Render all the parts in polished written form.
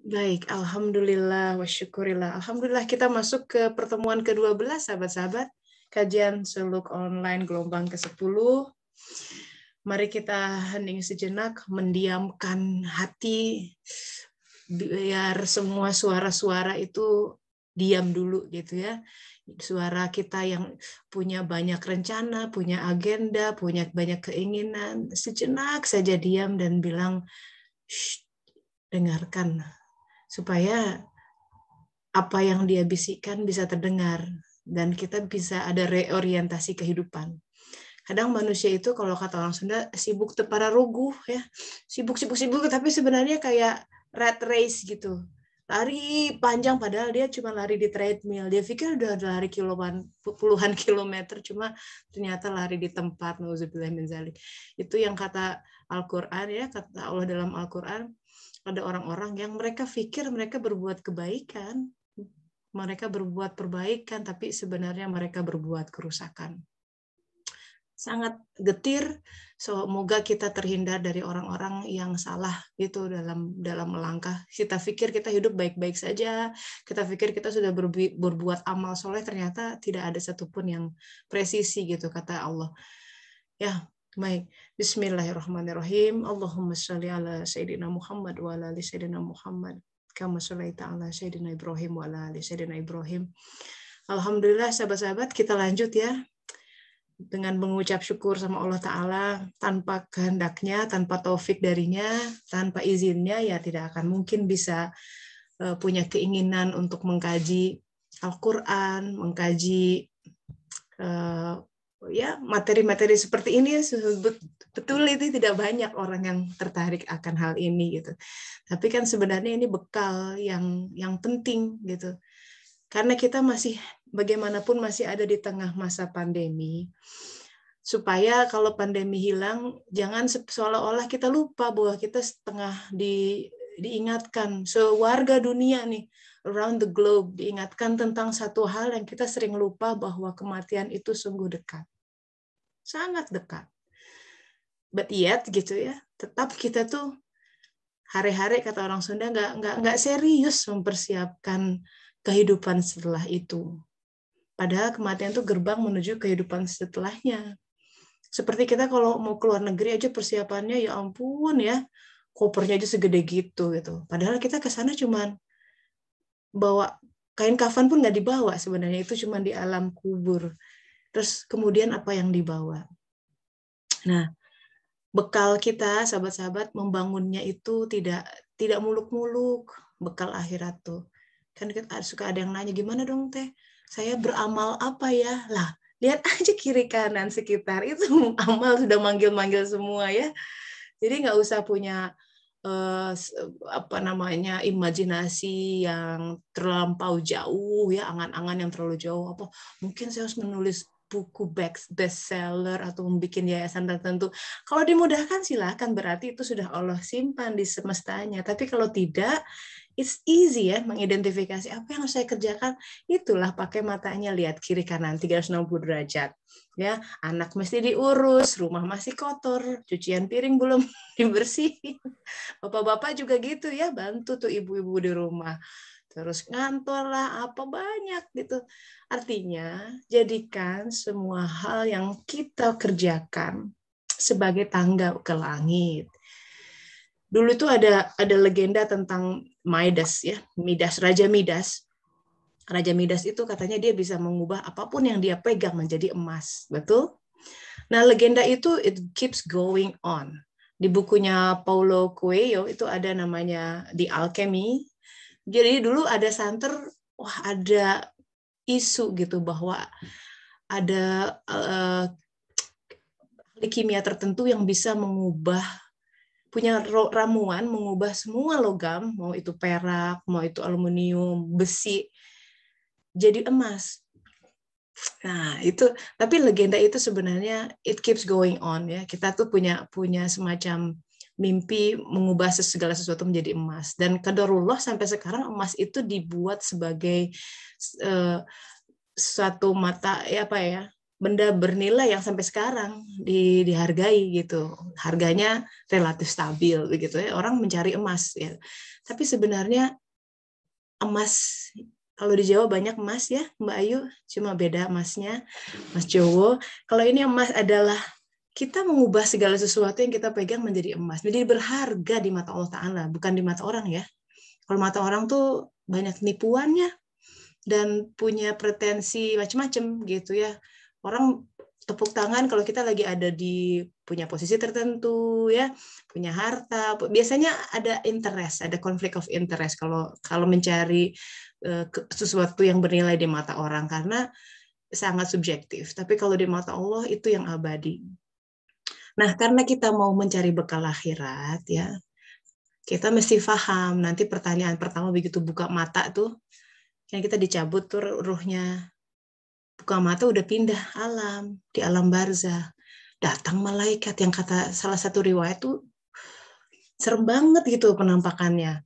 Baik, alhamdulillah wa syukurillah. Alhamdulillah kita masuk ke pertemuan ke-12 sahabat-sahabat, kajian suluk online gelombang ke-10. Mari kita hening sejenak, mendiamkan hati, biar semua suara-suara itu diam dulu gitu ya. Suara kita yang punya banyak rencana, punya agenda, punya banyak keinginan, sejenak saja diam dan bilang, "Shh, dengarkan." Supaya apa yang dia bisikkan bisa terdengar dan kita bisa ada reorientasi kehidupan. Kadang manusia itu kalau kata orang Sunda sibuk tepara ruguh ya, sibuk tapi sebenarnya kayak rat race gitu. Lari panjang padahal dia cuma lari di treadmill. Dia pikir udah lari puluhan kilometer cuma ternyata lari di tempat. Nauzubillah min dzalik. Itu yang kata Al-Qur'an ya, kata Allah dalam Al-Qur'an, ada orang-orang yang mereka pikir mereka berbuat kebaikan, mereka berbuat perbaikan, tapi sebenarnya mereka berbuat kerusakan. Sangat getir, semoga kita terhindar dari orang-orang yang salah gitu dalam melangkah. Kita pikir kita hidup baik-baik saja, kita pikir kita sudah berbuat amal soleh, ternyata tidak ada satupun yang presisi gitu kata Allah. Ya, baik. Bismillahirrahmanirrahim. Allahumma sholli ala Sayyidina Muhammad wa ala ali Sayyidina Muhammad. Kama sholaita ala Sayyidina Ibrahim wa ala ali Sayyidina Ibrahim. Alhamdulillah sahabat-sahabat, kita lanjut ya. Dengan mengucap syukur sama Allah Ta'ala, tanpa kehendaknya, tanpa taufik darinya, tanpa izinnya, ya tidak akan mungkin bisa punya keinginan untuk mengkaji Al-Quran, mengkaji ya materi-materi seperti ini. Betul itu tidak banyak orang yang tertarik akan hal ini gitu. Tapi kan sebenarnya ini bekal yang penting gitu. Karena kita masih bagaimanapun masih ada di tengah masa pandemi. Supaya kalau pandemi hilang, jangan seolah-olah kita lupa bahwa kita setengah diingatkan sewarga dunia nih, around the globe, diingatkan tentang satu hal yang kita sering lupa, bahwa kematian itu sungguh dekat. Sangat dekat. But yet gitu ya, tetap kita tuh hari-hari kata orang Sunda nggak serius mempersiapkan kehidupan setelah itu. Padahal kematian itu gerbang menuju kehidupan setelahnya. Seperti kita kalau mau keluar negeri aja persiapannya ya ampun ya, kopernya aja segede gitu. Padahal kita ke sana cuman bawa kain kafan pun nggak dibawa sebenarnya, itu cuman di alam kubur. Terus kemudian apa yang dibawa? Nah, bekal kita sahabat-sahabat membangunnya itu tidak muluk-muluk, bekal akhirat tuh. Kan kita suka ada yang nanya, gimana dong teh? Saya beramal apa ya? Lah, lihat aja kiri kanan sekitar, itu amal sudah manggil-manggil semua ya. Jadi nggak usah punya imajinasi yang terlampau jauh ya, angan-angan yang terlalu jauh. Apa mungkin saya harus menulis buku bestseller atau membuat yayasan tertentu. Kalau dimudahkan silahkan, berarti itu sudah Allah simpan di semestanya. Tapi kalau tidak, it's easy ya mengidentifikasi apa yang harus saya kerjakan. Itulah pakai matanya, lihat kiri kanan 360 derajat. Ya, anak mesti diurus, rumah masih kotor, cucian piring belum dibersihin. Bapak-bapak juga gitu ya, bantu tuh ibu-ibu di rumah. Terus ngantor lah, apa banyak gitu. Artinya, jadikan semua hal yang kita kerjakan sebagai tangga ke langit. Dulu itu ada legenda tentang Midas ya, Raja Midas. Raja Midas itu katanya dia bisa mengubah apapun yang dia pegang menjadi emas, betul? Nah, legenda itu it keeps going on. Di bukunya Paulo Coelho itu ada namanya The Alchemy. Jadi dulu ada santer, ada isu gitu bahwa ada ahli kimia tertentu yang bisa punya ramuan mengubah semua logam, mau itu perak, mau itu aluminium, besi, jadi emas. Nah, itu, tapi legenda itu sebenarnya it keeps going on ya. Kita tuh punya semacam mimpi mengubah segala sesuatu menjadi emas. Dan qadarullah sampai sekarang emas itu dibuat sebagai suatu mata benda bernilai yang sampai sekarang dihargai gitu. Harganya relatif stabil begitu ya. Orang mencari emas ya. Tapi sebenarnya emas, kalau di Jawa banyak emas ya, Mbak Ayu, cuma beda emasnya, emas Jawa. Kalau ini emas adalah kita mengubah segala sesuatu yang kita pegang menjadi emas. Jadi berharga di mata Allah Ta'ala, bukan di mata orang ya. Kalau mata orang tuh banyak nipuannya dan punya pretensi macam-macam gitu ya. Orang tepuk tangan kalau kita lagi ada di punya posisi tertentu ya, punya harta. Biasanya ada interest, ada konflik of interest kalau mencari sesuatu yang bernilai di mata orang karena sangat subjektif. Tapi kalau di mata Allah itu yang abadi. Nah, karena kita mau mencari bekal akhirat ya, kita mesti paham. Nanti pertanyaan pertama begitu buka mata tuh, yang kita dicabut tuh ruhnya. Buka mata udah pindah alam, di alam barzah. Datang malaikat yang kata salah satu riwayat tuh serem banget gitu penampakannya.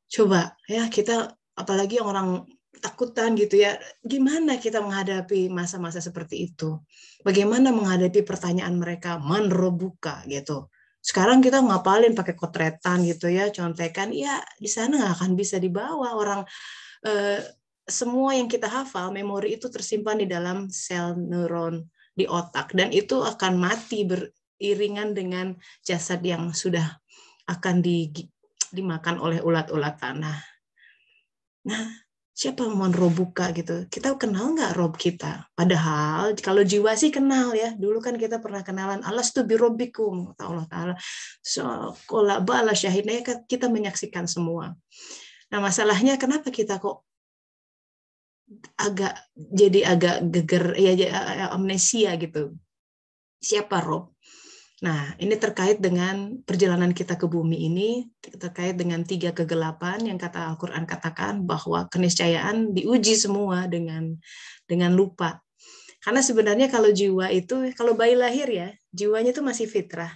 Coba ya kita, apalagi orang takutan gitu ya, gimana kita menghadapi masa-masa seperti itu? Bagaimana menghadapi pertanyaan mereka, man robuka gitu. Sekarang kita ngapalin pakai kotretan gitu ya, contekan, ya di sana nggak akan bisa dibawa orang. Semua yang kita hafal, memori itu tersimpan di dalam sel neuron di otak, dan itu akan mati beriringan dengan jasad yang sudah akan dimakan oleh ulat-ulat tanah. Nah, siapa mohon robuka gitu? Kita kenal nggak rob kita? Padahal kalau jiwa sih kenal ya. Dulu kan kita pernah kenalan, alastu bi robbikum, kata Allah Ta'ala. So, kola bala syahidnya kita menyaksikan semua. Nah, masalahnya kenapa kita kok agak geger ya, amnesia gitu. Siapa Rob? Nah, ini terkait dengan perjalanan kita ke bumi ini, terkait dengan 3 kegelapan yang kata Al-Qur'an katakan bahwa keniscayaan diuji semua dengan lupa. Karena sebenarnya kalau jiwa itu, kalau bayi lahir ya, jiwanya itu masih fitrah.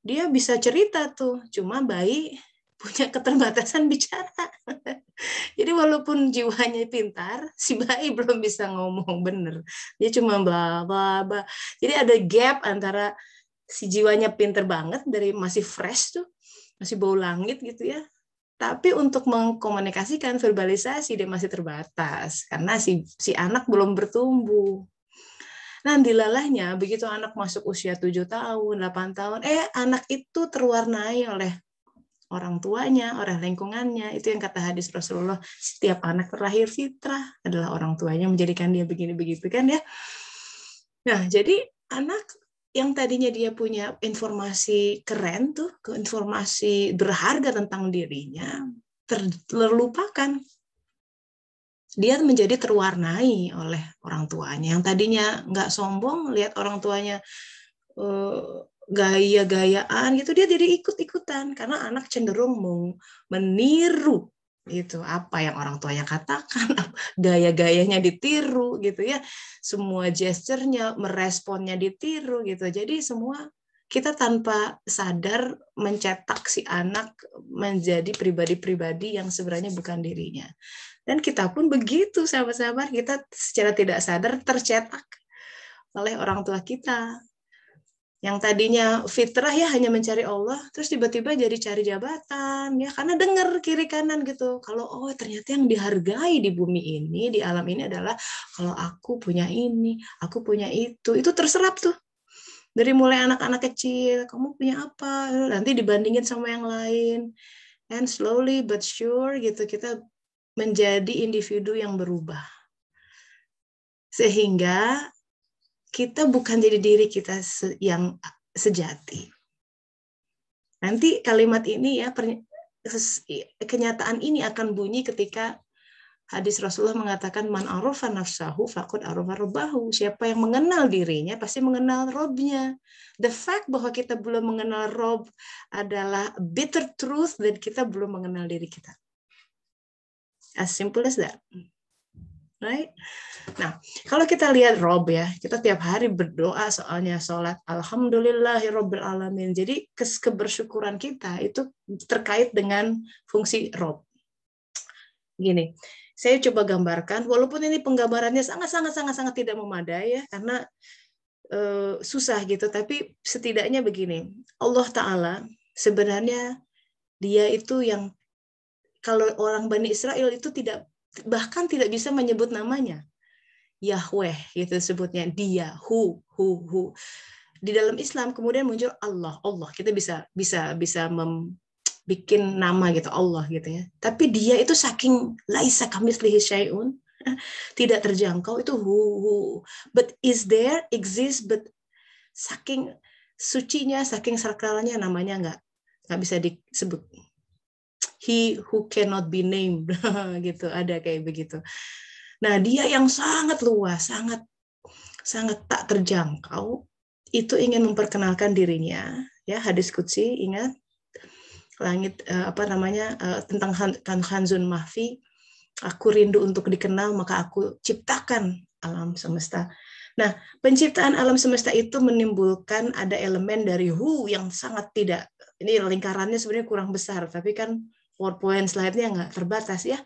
Dia bisa cerita tuh, cuma bayi punya keterbatasan bicara. Jadi walaupun jiwanya pintar, si bayi belum bisa ngomong bener. Dia cuma bla bla bla. Jadi ada gap antara si jiwanya pintar banget dari masih fresh tuh, masih bau langit gitu ya. Tapi untuk mengkomunikasikan verbalisasi dia masih terbatas karena si anak belum bertumbuh. Nah, dilalahnya begitu anak masuk usia 7 tahun, 8 tahun, anak itu terwarnai oleh orang tuanya, oleh lingkungannya. Itu yang kata hadis Rasulullah, setiap anak terlahir fitrah adalah orang tuanya menjadikan dia begini begitu kan ya. Nah, jadi anak yang tadinya dia punya informasi keren tuh, informasi berharga tentang dirinya, terlupakan. Dia menjadi terwarnai oleh orang tuanya. Yang tadinya nggak sombong, lihat orang tuanya gaya-gayaan gitu, dia jadi ikut-ikutan karena anak cenderung mau meniru gitu apa yang orang tuanya katakan, gaya-gayanya ditiru gitu ya, semua gesturnya, meresponnya ditiru gitu. Jadi semua kita tanpa sadar mencetak si anak menjadi pribadi-pribadi yang sebenarnya bukan dirinya. Dan kita pun begitu, sahabat-sahabat, kita secara tidak sadar tercetak oleh orang tua kita. Yang tadinya fitrah ya hanya mencari Allah, terus tiba-tiba jadi cari jabatan ya karena dengar kiri kanan gitu. Kalau ternyata yang dihargai di bumi ini, di alam ini adalah kalau aku punya ini, aku punya itu terserap tuh. Dari mulai anak-anak kecil, kamu punya apa? Nanti dibandingin sama yang lain. And slowly but sure gitu kita menjadi individu yang berubah. Sehingga kita bukan jadi diri kita yang sejati. Nanti kalimat ini ya, kenyataan ini akan bunyi ketika hadis Rasulullah mengatakan man arafa nafsahu faqad arafa rabbahu. Siapa yang mengenal dirinya pasti mengenal Robnya. The fact bahwa kita belum mengenal Rob adalah bitter truth dan kita belum mengenal diri kita. As simple as that. Right? Nah, kalau kita lihat Rob ya, kita tiap hari berdoa soalnya sholat alhamdulillahirabbil alamin. Jadi kebersyukuran kita itu terkait dengan fungsi Rob. Gini, Saya coba gambarkan, walaupun ini penggambarannya sangat tidak memadai ya, karena susah gitu, tapi setidaknya begini, Allah Ta'ala sebenarnya dia itu yang, kalau orang Bani Israel itu bahkan tidak bisa menyebut namanya. Yahweh gitu sebutnya, dia, who. Di dalam Islam kemudian muncul Allah. Kita bisa bikin nama gitu, Allah gitu ya. Tapi dia itu saking laisa kamitslihi syai'un, tidak terjangkau, itu who. But is there, exist, but saking sucinya, saking sakralnya, namanya nggak bisa disebut. He who cannot be named gitu, ada kayak begitu. Nah, dia yang sangat luas, sangat tak terjangkau, itu ingin memperkenalkan dirinya, ya, hadis qudsi, ingat langit tentang Kanzun Mahfi, aku rindu untuk dikenal maka aku ciptakan alam semesta. Nah, penciptaan alam semesta itu menimbulkan ada elemen dari who yang sangat tidak, ini lingkarannya sebenarnya kurang besar, tapi kan PowerPoint slide-nya nggak terbatas ya.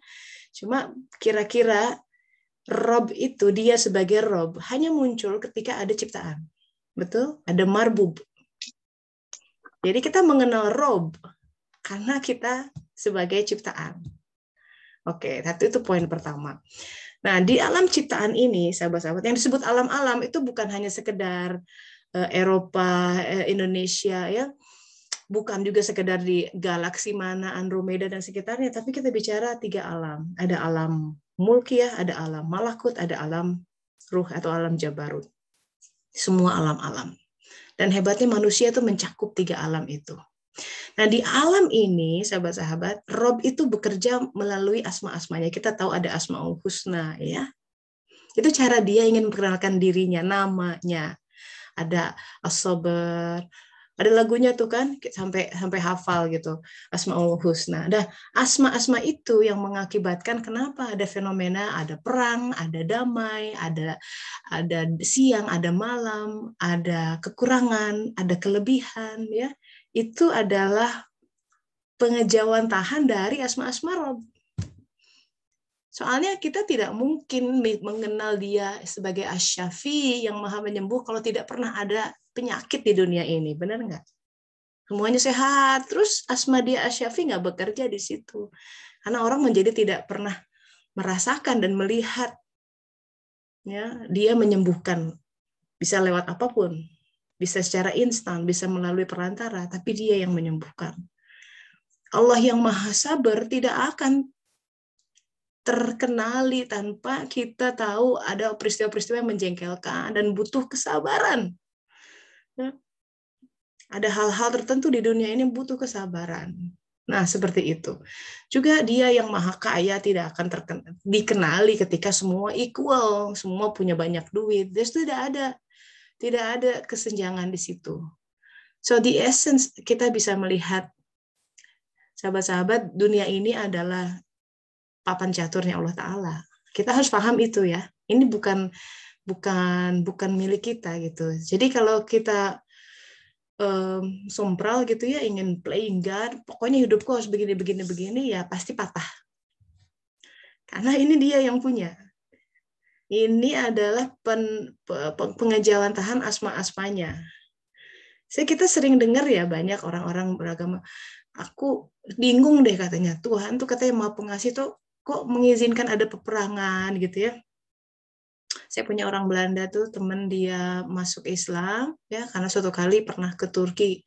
Cuma kira-kira Rob itu, dia sebagai Rob hanya muncul ketika ada ciptaan. Betul? Ada marbub. Jadi kita mengenal Rob karena kita sebagai ciptaan. Oke, itu poin pertama. Nah, di alam ciptaan ini, sahabat-sahabat, yang disebut alam-alam itu bukan hanya sekedar Eropa, Indonesia, ya, bukan juga sekedar di galaksi mana, Andromeda dan sekitarnya, tapi kita bicara 3 alam. Ada alam mulkiyah, ada alam malakut, ada alam ruh atau alam jabarut. Semua alam-alam. Dan hebatnya manusia itu mencakup 3 alam itu. Nah, di alam ini, sahabat-sahabat, Rob itu bekerja melalui asma-asmanya. Kita tahu ada Asmaul Husna, ya. Itu cara dia ingin memperkenalkan dirinya, namanya. Ada As-Sabar, ada lagunya tuh kan, sampai hafal gitu, Asmaul Husna. Nah, asma-asma itu yang mengakibatkan kenapa ada fenomena, ada perang, ada damai, ada siang, ada malam, ada kekurangan, ada kelebihan, ya. Itu adalah pengejauhan tahan dari asma-asma Rob. Soalnya kita tidak mungkin mengenal dia sebagai Asy-Syafi yang maha menyembuh kalau tidak pernah ada penyakit di dunia ini, benar nggak? Semuanya sehat, terus asma dia Asy-Syafi nggak bekerja di situ. Karena orang menjadi tidak pernah merasakan dan melihat, ya, dia menyembuhkan. Bisa lewat apapun, bisa secara instan, bisa melalui perantara, tapi dia yang menyembuhkan. Allah yang maha sabar tidak akan terkenali tanpa kita tahu ada peristiwa-peristiwa yang menjengkelkan dan butuh kesabaran. Ada hal-hal tertentu di dunia ini butuh kesabaran. Nah, seperti itu. Juga dia yang maha kaya tidak akan dikenali ketika semua equal, semua punya banyak duit. Jadi tidak ada kesenjangan di situ. So the essence, kita bisa melihat, sahabat-sahabat, dunia ini adalah papan caturnya Allah Ta'ala. Kita harus paham itu ya. Ini bukan milik kita gitu. Jadi kalau kita sompral gitu ya, ingin playing God, pokoknya hidupku harus begini, ya pasti patah. Karena ini dia yang punya. Ini adalah pengejauhan tahan asma-asmanya. Kita sering dengar ya, banyak orang-orang beragama, aku bingung deh katanya, Tuhan tuh katanya Maha Pengasih tuh kok mengizinkan ada peperangan gitu ya. Saya punya orang Belanda tuh, teman dia masuk Islam ya, karena suatu kali pernah ke Turki,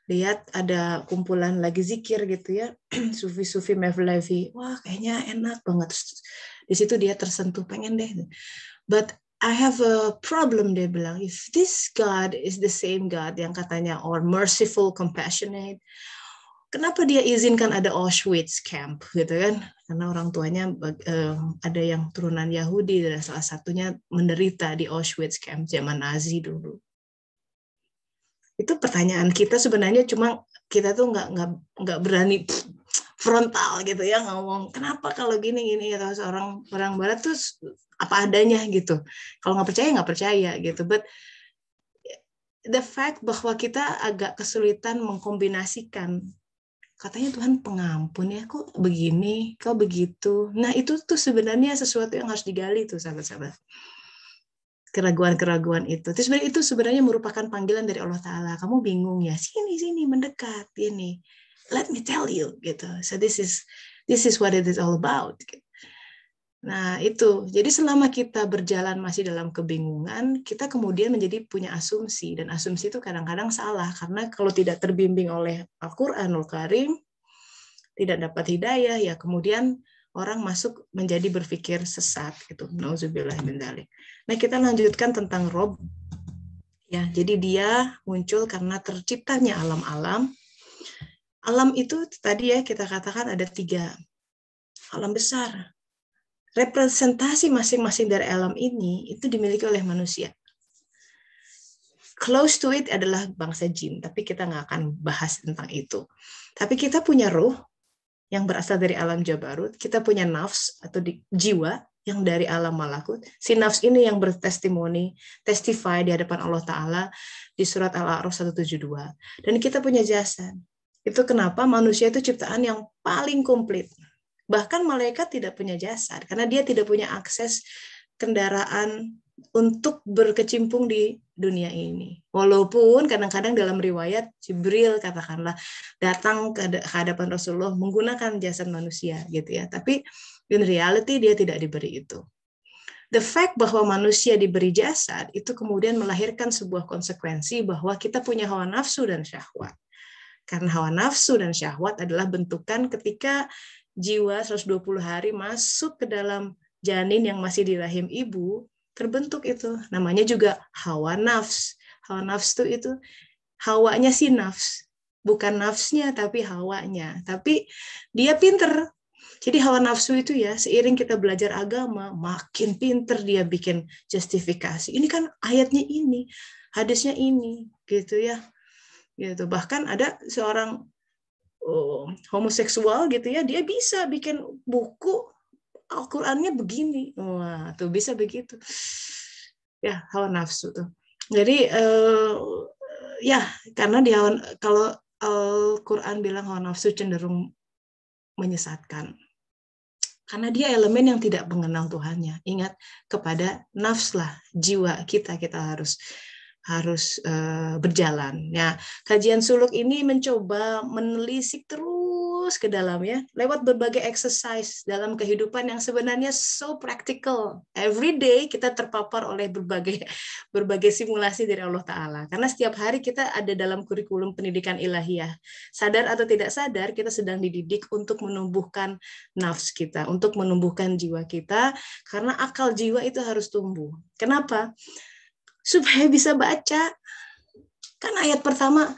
lihat ada kumpulan lagi zikir gitu ya, sufi-sufi Mevlevi, wah kayaknya enak banget. Di situ dia tersentuh, pengen deh. But I have a problem, dia bilang, if this God is the same God yang katanya or merciful, compassionate, kenapa dia izinkan ada Auschwitz camp gitu kan? Karena orang tuanya ada yang turunan Yahudi dan salah satunya menderita di Auschwitz camp zaman Nazi dulu. Itu pertanyaan kita sebenarnya, cuma kita tuh nggak berani frontal gitu ya ngomong kenapa kalau gini atau orang Barat tuh apa adanya gitu. Kalau nggak percaya gitu. But the fact bahwa kita agak kesulitan mengkombinasikan katanya Tuhan pengampun ya, kok begini, kok begitu. Nah itu tuh sebenarnya sesuatu yang harus digali tuh sahabat-sahabat. Keraguan-keraguan itu. Terus sebenarnya itu sebenarnya merupakan panggilan dari Allah Ta'ala. Kamu bingung ya, sini mendekat, ini. Let me tell you gitu. So this is what it is all about. Nah itu, jadi selama kita berjalan masih dalam kebingungan, kita kemudian menjadi punya asumsi, dan asumsi itu kadang-kadang salah, karena kalau tidak terbimbing oleh Al-Quranul Karim, tidak dapat hidayah, ya kemudian orang masuk menjadi berpikir sesat gitu. Nauzubillah min dzalik. Nah, kita lanjutkan tentang Rob. Ya, jadi dia muncul karena terciptanya alam-alam. Alam itu tadi ya kita katakan ada 3 alam besar. Representasi masing-masing dari alam ini itu dimiliki oleh manusia. Close to it adalah bangsa jin, tapi kita nggak akan bahas tentang itu. Tapi kita punya ruh yang berasal dari alam Jabarut, kita punya nafs atau jiwa yang dari alam malakut. Si nafs ini yang testify di hadapan Allah Ta'ala di surat Al-A'raf 172. Dan kita punya jasad. Itu kenapa manusia itu ciptaan yang paling komplit. Bahkan malaikat tidak punya jasad, karena dia tidak punya akses kendaraan untuk berkecimpung di dunia ini. Walaupun kadang-kadang dalam riwayat Jibril katakanlah datang ke hadapan Rasulullah menggunakan jasad manusia gitu ya. Tapi in reality dia tidak diberi itu. The fact bahwa manusia diberi jasad itu kemudian melahirkan sebuah konsekuensi bahwa kita punya hawa nafsu dan syahwat. Karena hawa nafsu dan syahwat adalah bentukan ketika jiwa 120 hari masuk ke dalam janin yang masih di rahim ibu, terbentuk itu. Namanya juga hawa nafs. Hawa nafs itu hawanya si nafs. Bukan nafsnya, tapi hawanya. Tapi dia pinter. Jadi hawa nafsu itu ya, seiring kita belajar agama, makin pinter dia bikin justifikasi. Ini kan ayatnya ini, hadisnya ini, gitu ya. Gitu. Bahkan ada seorang homoseksual gitu ya, dia bisa bikin buku Al-Qur'annya begini. Wah, tuh bisa begitu. Ya, hawa nafsu tuh. Jadi ya, karena kalau Al-Qur'an bilang hawa nafsu cenderung menyesatkan. Karena dia elemen yang tidak mengenal Tuhannya. Ingat, kepada nafs lah, jiwa kita harus berjalan. Ya, kajian suluk ini mencoba menelisik terus ke dalamnya lewat berbagai exercise dalam kehidupan yang sebenarnya so practical. Every day kita terpapar oleh berbagai simulasi dari Allah Ta'ala. Karena setiap hari kita ada dalam kurikulum pendidikan ilahiyah. Sadar atau tidak sadar, kita sedang dididik untuk menumbuhkan nafs kita, untuk menumbuhkan jiwa kita, karena akal jiwa itu harus tumbuh. Kenapa? Supaya bisa baca. Kan ayat pertama,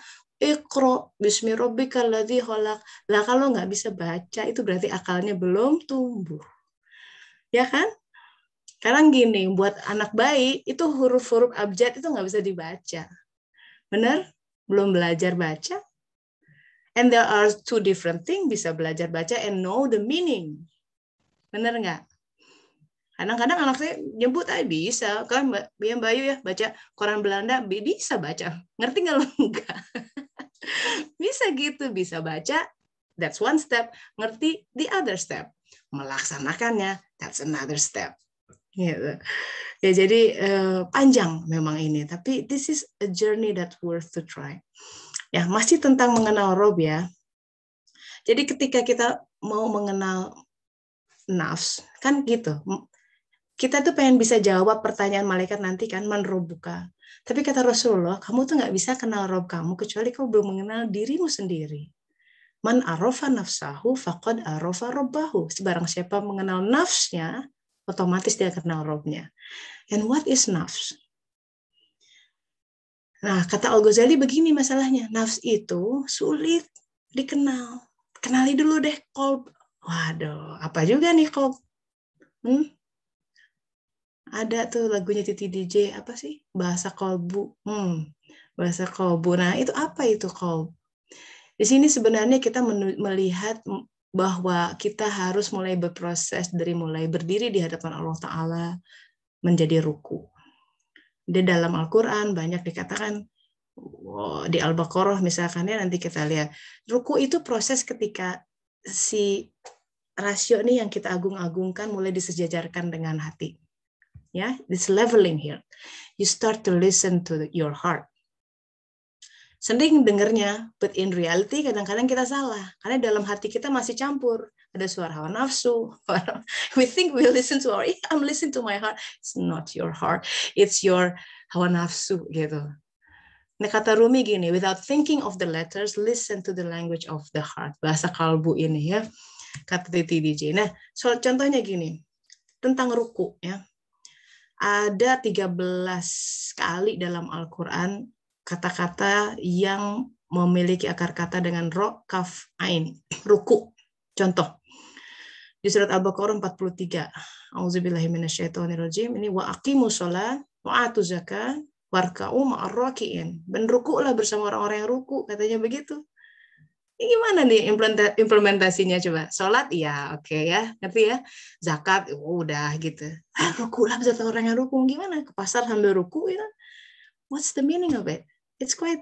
Iqra bismi rabbikal ladzi khalaq. Lah kalau nggak bisa baca, itu berarti akalnya belum tumbuh. Ya kan? Sekarang gini, buat anak bayi, itu huruf-huruf abjad itu nggak bisa dibaca. Benar? Belum belajar baca. And there are 2 different things, bisa belajar baca and know the meaning. Benar nggak? Kadang-kadang anak saya nyebut aja bisa, kan Mbak Bayu ya baca koran Belanda bisa baca, ngerti nggak lo? Enggak. Bisa gitu, bisa baca, that's one step, ngerti the other step, melaksanakannya that's another step. Gitu. Ya jadi panjang memang ini, tapi this is a journey that worth to try. Ya masih tentang mengenal Rob ya. Jadi ketika kita mau mengenal nafs, kan gitu. Kita tuh pengen bisa jawab pertanyaan malaikat nanti kan, man robbuka. Tapi kata Rasulullah, kamu tuh nggak bisa kenal Rob kamu kecuali kamu belum mengenal dirimu sendiri. Man arofa nafsahu faqad arofa robbahu. Sebarang siapa mengenal nafsnya, otomatis dia kenal Robnya. And what is nafs? Nah, kata Al-Ghazali begini masalahnya. Nafs itu sulit dikenal. Kenali dulu deh kolb. Waduh, apa juga nih kolb? Ada tuh lagunya Titi DJ, apa sih? Bahasa kolbu. Bahasa kolbu. Nah, itu apa itu kolb? Di sini sebenarnya kita melihat bahwa kita harus mulai berproses dari mulai berdiri di hadapan Allah Ta'ala menjadi ruku. Di dalam Al-Quran banyak dikatakan, Di Al-Baqarah misalkan ya, nanti kita lihat. Ruku itu proses ketika si rasio nih yang kita agung-agungkan mulai disejajarkan dengan hati. Ya, this leveling here. You start to listen to your heart. Sering dengernya, but in reality kadang-kadang kita salah. Karena dalam hati kita masih campur. Ada suara hawa nafsu. We think we listen to our, I'm listening to my heart. It's not your heart. It's your hawa nafsu gitu. Nah, kata Rumi gini, without thinking of the letters, listen to the language of the heart. Bahasa kalbu ini ya, kata Titi DJ. Nah, soal contohnya gini, tentang ruku ya. Ada 13 kali dalam Al-Quran kata-kata yang memiliki akar kata dengan ro, kaf, ain. Ruku. Contoh. Di surat Al-Baqarah 43. Auzubillahi minasyaitonirrajim. Ini wa aqimus shalah wa atuz zakat warka'u ma'arraki'in. Dan ruku'lah bersama orang-orang yang ruku, katanya begitu. Ini gimana nih implementasinya coba? Sholat, ya oke ya, ngerti ya. Zakat, udah gitu. Ruku'lah bersama orang yang ruku, gimana? Ke pasar sambil ruku, ya? What's the meaning of it? It's quite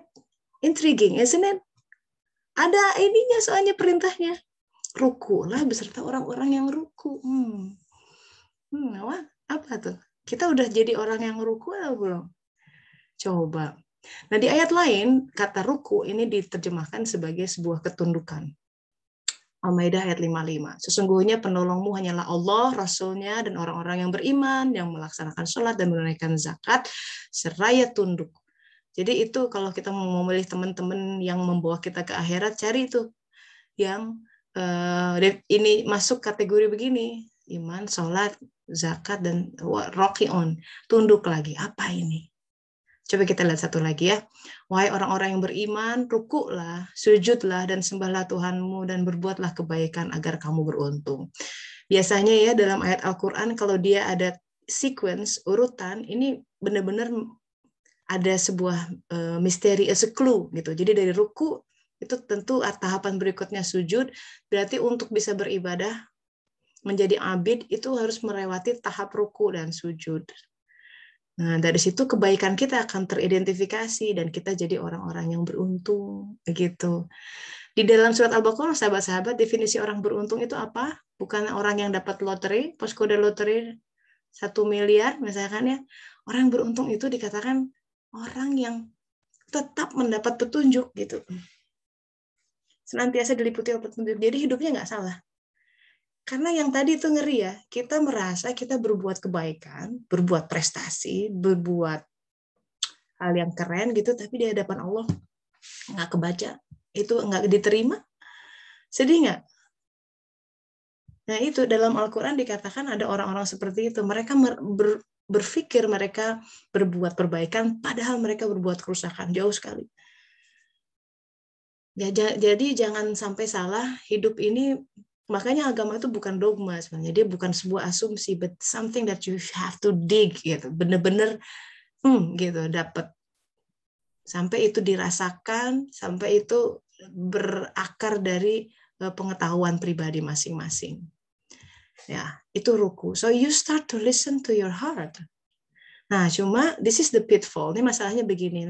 intriguing, isn't it? Ada ininya soalnya perintahnya. Ruku'lah beserta orang-orang yang ruku. Apa tuh? Kita udah jadi orang yang ruku atau belum? Coba. Nah, di ayat lain, kata ruku ini diterjemahkan sebagai sebuah ketundukan. Al-Maidah ayat 55. Sesungguhnya penolongmu hanyalah Allah, Rasulnya, dan orang-orang yang beriman, yang melaksanakan sholat dan menunaikan zakat, seraya tunduk. Jadi itu kalau kita mau memilih teman-teman yang membawa kita ke akhirat, cari itu yang ini masuk kategori begini. Iman, sholat, zakat, dan roki'un. Tunduk lagi. Apa ini? Coba kita lihat satu lagi ya. Wahai orang-orang yang beriman, rukuklah, sujudlah, dan sembahlah Tuhanmu, dan berbuatlah kebaikan agar kamu beruntung. Biasanya ya dalam ayat Al-Quran, kalau dia ada sequence, urutan, ini benar-benar ada sebuah misteri, as a clue gitu. Jadi dari ruku, itu tentu tahapan berikutnya sujud, berarti untuk bisa beribadah, menjadi abid, itu harus melewati tahap ruku dan sujud. Nah, dari situ kebaikan kita akan teridentifikasi dan kita jadi orang-orang yang beruntung, begitu. Di dalam surat Al-Baqarah, sahabat-sahabat, definisi orang beruntung itu apa? Bukan orang yang dapat lotre, poskode lotre 1 miliar misalkan ya. Orang beruntung itu dikatakan orang yang tetap mendapat petunjuk gitu. Senantiasa diliputi oleh petunjuk. Jadi hidupnya nggak salah. Karena yang tadi itu ngeri ya, kita merasa kita berbuat kebaikan, berbuat prestasi, berbuat hal yang keren gitu, tapi di hadapan Allah nggak kebaca, itu nggak diterima. Sedih nggak? Nah itu dalam Al-Quran dikatakan ada orang-orang seperti itu. Mereka berpikir mereka berbuat perbaikan, padahal mereka berbuat kerusakan, jauh sekali. Ya, jadi jangan sampai salah, hidup ini. Makanya agama itu bukan dogma sebenarnya, dia bukan sebuah asumsi, but something that you have to dig gitu, bener-bener gitu dapat, sampai itu dirasakan, sampai itu berakar dari pengetahuan pribadi masing-masing. Ya, itu ruku. So you start to listen to your heart. Nah, cuma this is the pitfall. Ini masalahnya begini,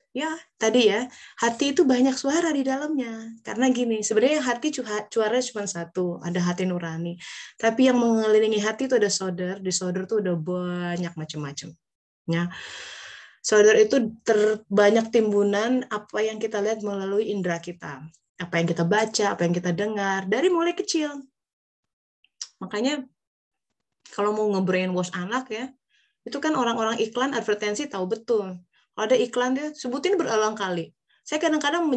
ya tadi ya, hati itu banyak suara di dalamnya. Karena gini, sebenarnya hati suaranya cuma satu, ada hati nurani. Tapi yang mengelilingi hati itu ada sodar, di sodar itu udah banyak macam-macam. Ya. Sodar itu terbanyak timbunan apa yang kita lihat melalui indera kita. Apa yang kita baca, apa yang kita dengar, dari mulai kecil. Makanya kalau mau nge-brainwash anak ya, itu kan orang-orang iklan advertensi tahu betul. Kalau ada iklan dia sebutin berulang kali. Saya kadang-kadang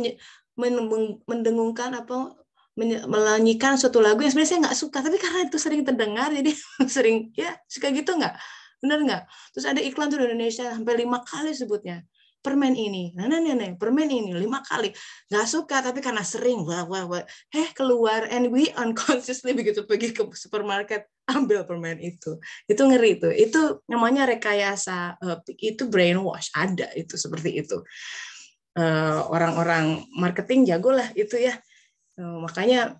mendengungkan apa menyanyikan suatu lagu yang sebenarnya saya nggak suka, tapi karena itu sering terdengar jadi sering ya suka gitu nggak? Benar nggak? Terus ada iklan tuh di Indonesia sampai 5 kali sebutnya. Permen ini, permen ini 5 kali. Nggak suka, tapi karena sering, keluar, and we unconsciously begitu pergi ke supermarket, ambil permen itu. Itu ngeri itu. Itu namanya rekayasa, itu brainwash, ada itu seperti itu. Orang-orang marketing jago lah itu ya. Makanya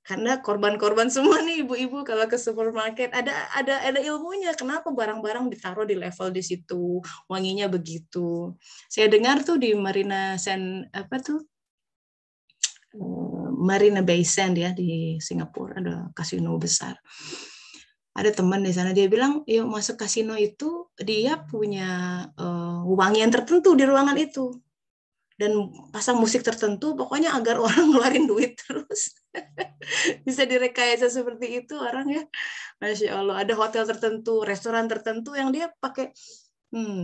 Karena korban-korban semua nih ibu-ibu kalau ke supermarket ada ilmunya. Kenapa barang-barang ditaruh di level di situ, wanginya begitu. Saya dengar tuh di Marina Bay Sands ya di Singapura ada kasino besar. Ada teman di sana dia bilang, yuk masuk kasino itu dia punya wangian tertentu di ruangan itu. Dan pasang musik tertentu, pokoknya agar orang ngeluarin duit terus. Bisa direkayasa seperti itu orang ya. Masya Allah, ada hotel tertentu, restoran tertentu yang dia pakai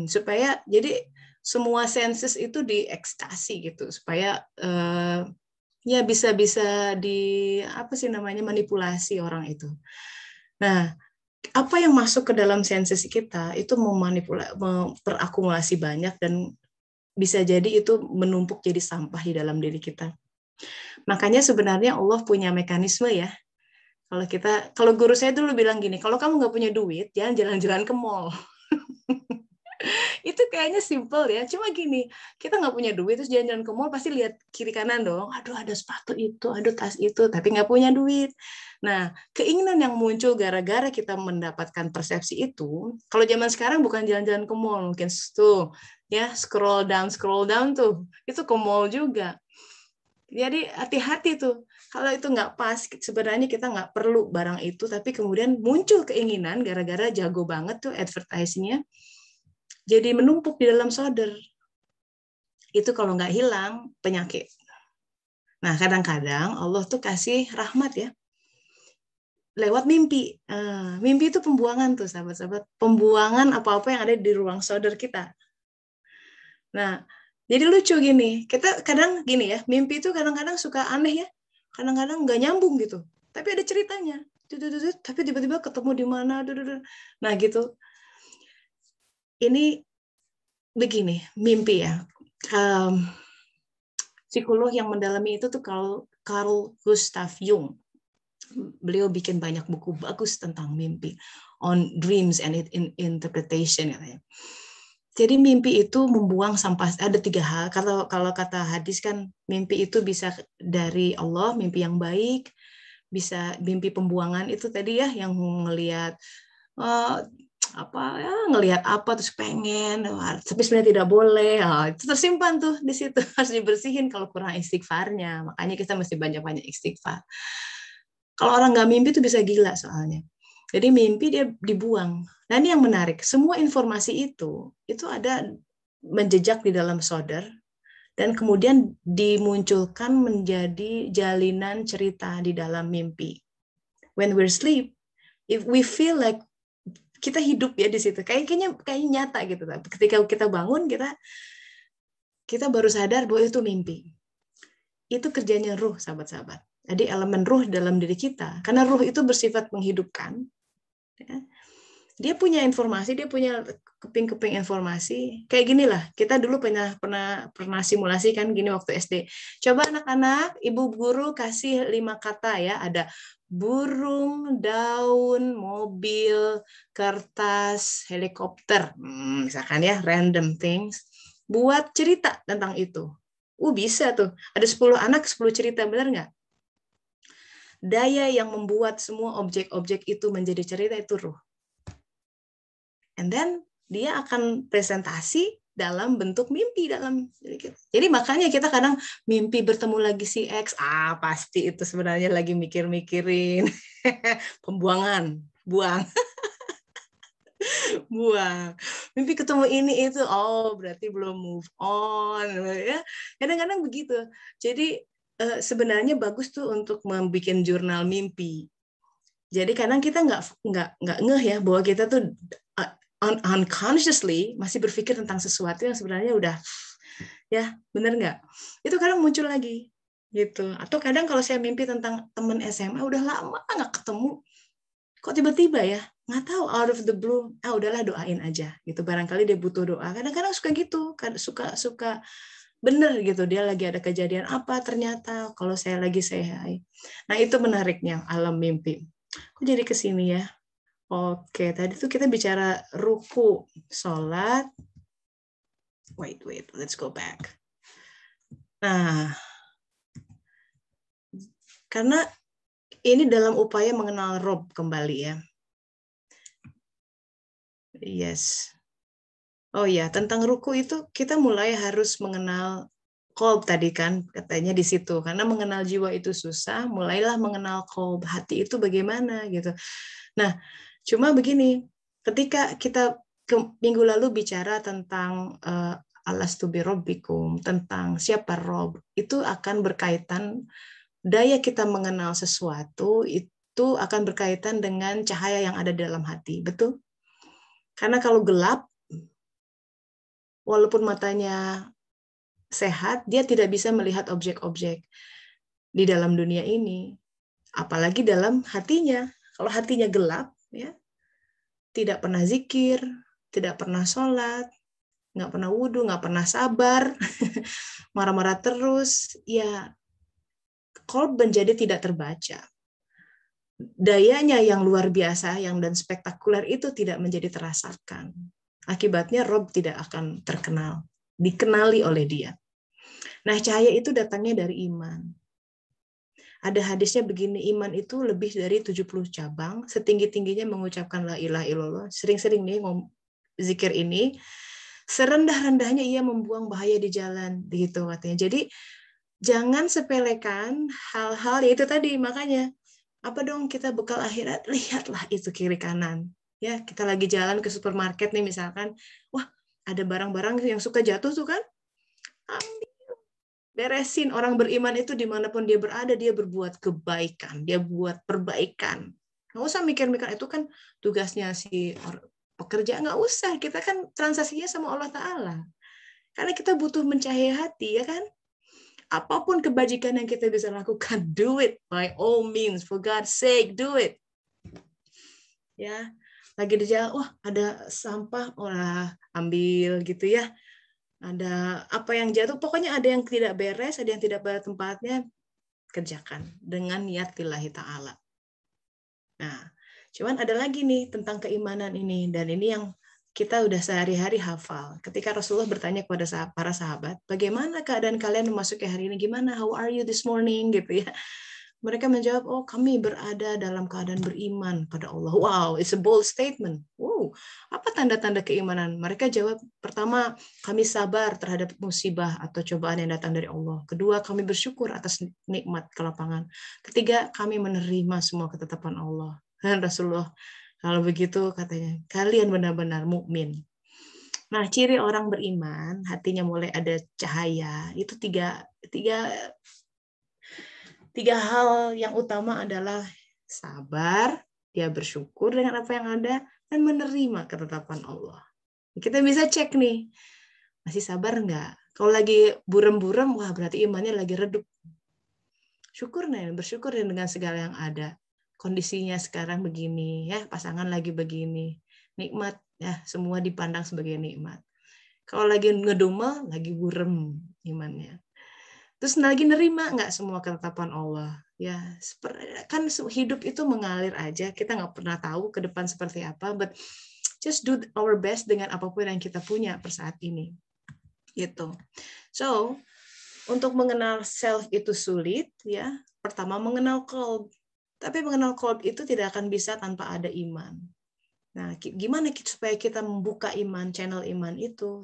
supaya jadi semua senses itu diekstasi gitu, supaya ya bisa manipulasi orang itu. Nah, apa yang masuk ke dalam senses kita itu terakumulasi banyak dan bisa jadi itu menumpuk jadi sampah di dalam diri kita. Makanya sebenarnya Allah punya mekanisme ya. Kalau guru saya dulu bilang gini, kalau kamu nggak punya duit, jangan jalan-jalan ke mall. Itu kayaknya simple ya. Cuma gini, kita nggak punya duit terus jalan-jalan ke mall pasti lihat kiri kanan dong. Aduh ada sepatu itu, aduh tas itu, tapi nggak punya duit. Nah, keinginan yang muncul gara-gara kita mendapatkan persepsi itu, kalau zaman sekarang bukan jalan-jalan ke mall, mungkin tuh ya scroll down tuh, itu ke mall juga. Jadi hati-hati tuh. Kalau itu nggak pas, sebenarnya kita nggak perlu barang itu, tapi kemudian muncul keinginan gara-gara jago banget tuh advertising-nya, jadi menumpuk di dalam solder. Itu kalau nggak hilang, penyakit. Nah, kadang-kadang Allah tuh kasih rahmat ya, lewat mimpi. Mimpi itu pembuangan tuh, sahabat-sahabat. Pembuangan apa-apa yang ada di ruang solder kita. Nah, jadi lucu gini, kita kadang gini ya, mimpi itu kadang-kadang suka aneh ya, kadang-kadang nggak nyambung gitu, tapi ada ceritanya, tapi tiba-tiba ketemu di mana, nah gitu. Ini begini, mimpi ya. Psikolog yang mendalami itu tuh Carl Gustav Jung. Beliau bikin banyak buku bagus tentang mimpi, on dreams and interpretation katanya. Jadi mimpi itu membuang sampah. Ada 3 hal. Kalau kata hadis kan mimpi itu bisa dari Allah, mimpi yang baik, bisa mimpi pembuangan itu tadi ya yang ngelihat ngelihat apa terus pengen, tapi sebenarnya tidak boleh. Itu tersimpan tuh di situ, harus dibersihin kalau kurang istighfarnya. Makanya kita mesti banyak-banyak istighfar. Kalau orang nggak mimpi itu bisa gila soalnya. Jadi mimpi dia dibuang. Nah ini yang menarik, semua informasi itu ada menjejak di dalam solder dan kemudian dimunculkan menjadi jalinan cerita di dalam mimpi. When we're asleep, if we feel like kita hidup ya di situ, kayaknya nyata gitu. Ketika kita bangun, kita baru sadar bahwa itu mimpi. Itu kerjanya ruh, sahabat-sahabat. Jadi elemen ruh dalam diri kita, karena ruh itu bersifat menghidupkan. Dia punya informasi, dia punya keping-keping informasi. Kayak gini lah, kita dulu pernah simulasi kan gini waktu SD. Coba anak-anak, ibu guru kasih 5 kata ya, ada burung, daun, mobil, kertas, helikopter, misalkan ya, random things. Buat cerita tentang itu. Bisa tuh, ada 10 anak, 10 cerita, benar nggak? Daya yang membuat semua objek-objek itu menjadi cerita itu ruh. And then dia akan presentasi dalam bentuk mimpi dalam. Jadi makanya kita kadang mimpi bertemu lagi si X, pasti itu sebenarnya lagi mikirin pembuangan, buang. Buang. Mimpi ketemu ini itu, berarti belum move on ya. Kadang-kadang begitu. Jadi sebenarnya bagus tuh untuk membuat jurnal mimpi. Jadi kadang kita nggak ngeh ya bahwa kita tuh unconsciously masih berpikir tentang sesuatu yang sebenarnya udah ya bener nggak? Itu kadang muncul lagi gitu. Atau kadang kalau saya mimpi tentang teman SMA udah lama nggak ketemu, kok tiba-tiba ya nggak tahu out of the blue, udahlah doain aja gitu. Barangkali dia butuh doa. Kadang-kadang suka gitu, suka bener gitu. Dia lagi ada kejadian apa ternyata kalau saya lagi say hi. Nah itu menariknya alam mimpi. Kok jadi kesini ya? Oke, tadi tuh kita bicara ruku, sholat. Wait, let's go back. Nah, karena Ini dalam upaya mengenal Rob kembali ya. Yes. Oh ya, tentang ruku itu kita mulai harus mengenal kolb tadi kan, katanya di situ. Karena mengenal jiwa itu susah, mulailah mengenal kolb, hati itu bagaimana gitu. Nah, cuma begini, ketika kita minggu lalu bicara tentang alastu birabbikum, tentang siapa Rob, itu akan berkaitan, daya kita mengenal sesuatu itu akan berkaitan dengan cahaya yang ada di dalam hati, betul? Karena kalau gelap, walaupun matanya sehat, dia tidak bisa melihat objek-objek di dalam dunia ini, apalagi dalam hatinya. Kalau hatinya gelap, ya, tidak pernah zikir, tidak pernah sholat, nggak pernah wudhu, nggak pernah sabar, marah-marah terus, ya kolb menjadi tidak terbaca. Dayanya yang luar biasa, yang dan spektakuler itu tidak menjadi terasakan. Akibatnya Rob tidak akan terkenal, dikenali oleh dia. Nah, cahaya itu datangnya dari iman. Ada hadisnya begini, iman itu lebih dari 70 cabang, setinggi-tingginya mengucapkan la ilaha illallah. Sering-sering nih zikir ini, serendah-rendahnya ia membuang bahaya di jalan, gitu katanya. Jadi jangan sepelekan hal-hal itu tadi, makanya apa dong kita bekal akhirat, lihatlah itu kiri kanan. Ya, kita lagi jalan ke supermarket nih misalkan, wah ada barang-barang yang suka jatuh tuh kan, beresin. Orang beriman itu dimanapun dia berada, dia berbuat kebaikan, dia buat perbaikan. Nggak usah mikir-mikir, itu kan tugasnya si pekerja, nggak usah. Kita kan transaksinya sama Allah Ta'ala. Karena kita butuh mencahaya hati, ya kan? Apapun kebajikan yang kita bisa lakukan, do it by all means, for God's sake, do it. Ya, lagi di jalan, wah ada sampah, wah ambil gitu ya. Ada apa yang jatuh, pokoknya ada yang tidak beres, ada yang tidak pada tempatnya, kerjakan dengan niat lillahi ta'ala. Nah, cuman ada lagi nih tentang keimanan ini, dan ini yang kita udah sehari-hari hafal. Ketika Rasulullah bertanya kepada para sahabat, bagaimana keadaan kalian memasuki hari ini? Gimana? How are you this morning? Gitu ya. Mereka menjawab, oh kami berada dalam keadaan beriman pada Allah. Wow, it's a bold statement. Wow, apa tanda-tanda keimanan? Mereka jawab, pertama, kami sabar terhadap musibah atau cobaan yang datang dari Allah. Kedua, kami bersyukur atas nikmat kelapangan. Ketiga, kami menerima semua ketetapan Allah. Dan Rasulullah, kalau begitu katanya, kalian benar-benar mukmin. Nah, ciri orang beriman, hatinya mulai ada cahaya. Itu tiga hal yang utama adalah sabar, dia bersyukur dengan apa yang ada, dan menerima ketetapan Allah. Kita bisa cek nih, masih sabar nggak? Kalau lagi burem-burem, wah berarti imannya lagi redup. Syukur nih, bersyukur dengan segala yang ada. Kondisinya sekarang begini, ya pasangan lagi begini, nikmat, ya semua dipandang sebagai nikmat. Kalau lagi ngedumel, lagi burem imannya. Terus lagi nerima nggak semua ketetapan Allah? Ya, kan hidup itu mengalir aja. Kita nggak pernah tahu ke depan seperti apa, but just do our best dengan apapun yang kita punya per saat ini. Gitu. So, untuk mengenal self itu sulit, ya. Pertama mengenal qalb. Tapi mengenal qalb itu tidak akan bisa tanpa ada iman. Nah, gimana supaya kita membuka iman, channel iman itu?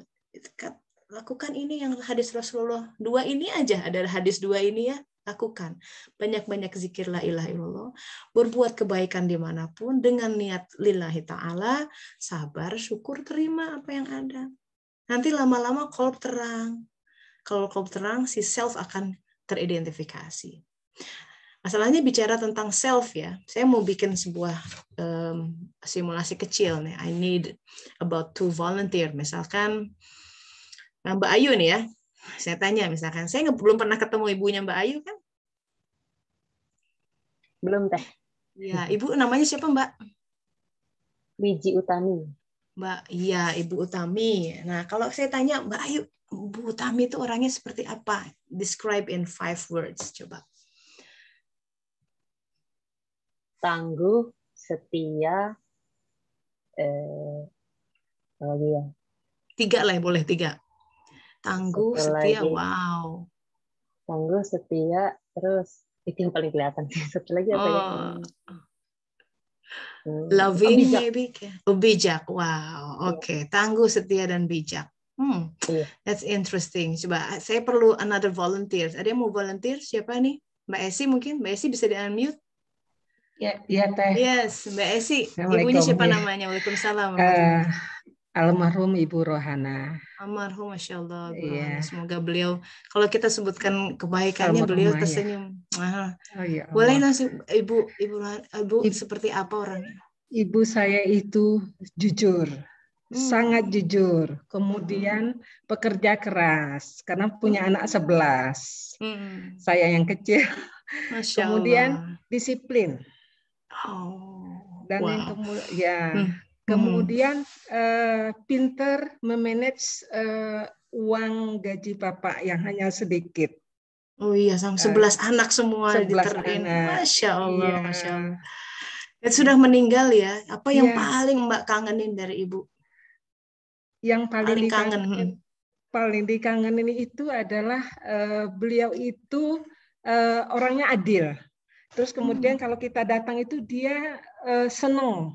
Lakukan ini yang hadis Rasulullah. Dua ini aja, ada hadis dua ini ya, lakukan. Banyak-banyak zikir la ilaha illallah, berbuat kebaikan dimanapun, dengan niat lillahi ta'ala, sabar, syukur, terima apa yang ada. Nanti lama-lama qalb terang. Kalau qalb terang, si self akan teridentifikasi. Masalahnya bicara tentang self ya, saya mau bikin sebuah simulasi kecil nih. I need about 2 volunteer. Misalkan Mbak Ayu nih ya, saya tanya misalkan, saya belum pernah ketemu ibunya Mbak Ayu kan? Belum teh. Ya, ibu namanya siapa Mbak? Wiji Utami. Mbak, iya Ibu Utami. Nah, kalau saya tanya Mbak Ayu, Bu Utami itu orangnya seperti apa? Describe in 5 words, coba. Tangguh, setia, lagi ya. 3 lah, boleh 3. Tangguh, Satu setia, lagi. wow. Tangguh, setia, terus Itu yang paling kelihatan. Satu lagi apa ya? Oh, Oh, loving bijak. maybe. Oh, bijak. Wow, Iya, oke. Tangguh, setia, dan bijak. iya. That's interesting. Coba, saya perlu another volunteer. Ada yang mau volunteer? Siapa nih? Mbak Esi mungkin? Mbak Esi bisa di-unmute? Ya, iya Teh. Yes, Mbak Esi. Ibunya Assalamualaikum siapa ya. namanya? Waalaikumsalam Eh, warahmatullahi. almarhum Ibu Rohana. Almarhum, Masya Allah, Bu Rohana. Iya, Semoga beliau, kalau kita sebutkan kebaikannya, beliau almarhumah ya. tersenyum. Aha. Oh ya Boleh Allah. langsung, Ibu I- seperti apa orangnya? Ibu saya itu jujur, sangat Hmm. jujur. Kemudian pekerja keras karena punya anak 11. Hmm. Saya yang kecil. Masya Kemudian Allah. disiplin. Oh, Dan yang wow. Hmm. Hmm. kemudian pinter memanage uang gaji bapak yang hanya sedikit. Oh iya, sang Eh, 11 anak semua 11 diterin. anak. Masya Allah, Iya. Masya Allah. Dan sudah meninggal ya. Apa yang Iya, paling Mbak kangenin dari Ibu? yang Paling kangen. paling dikangenin itu adalah beliau itu orangnya adil. Terus kemudian kalau kita datang itu dia seneng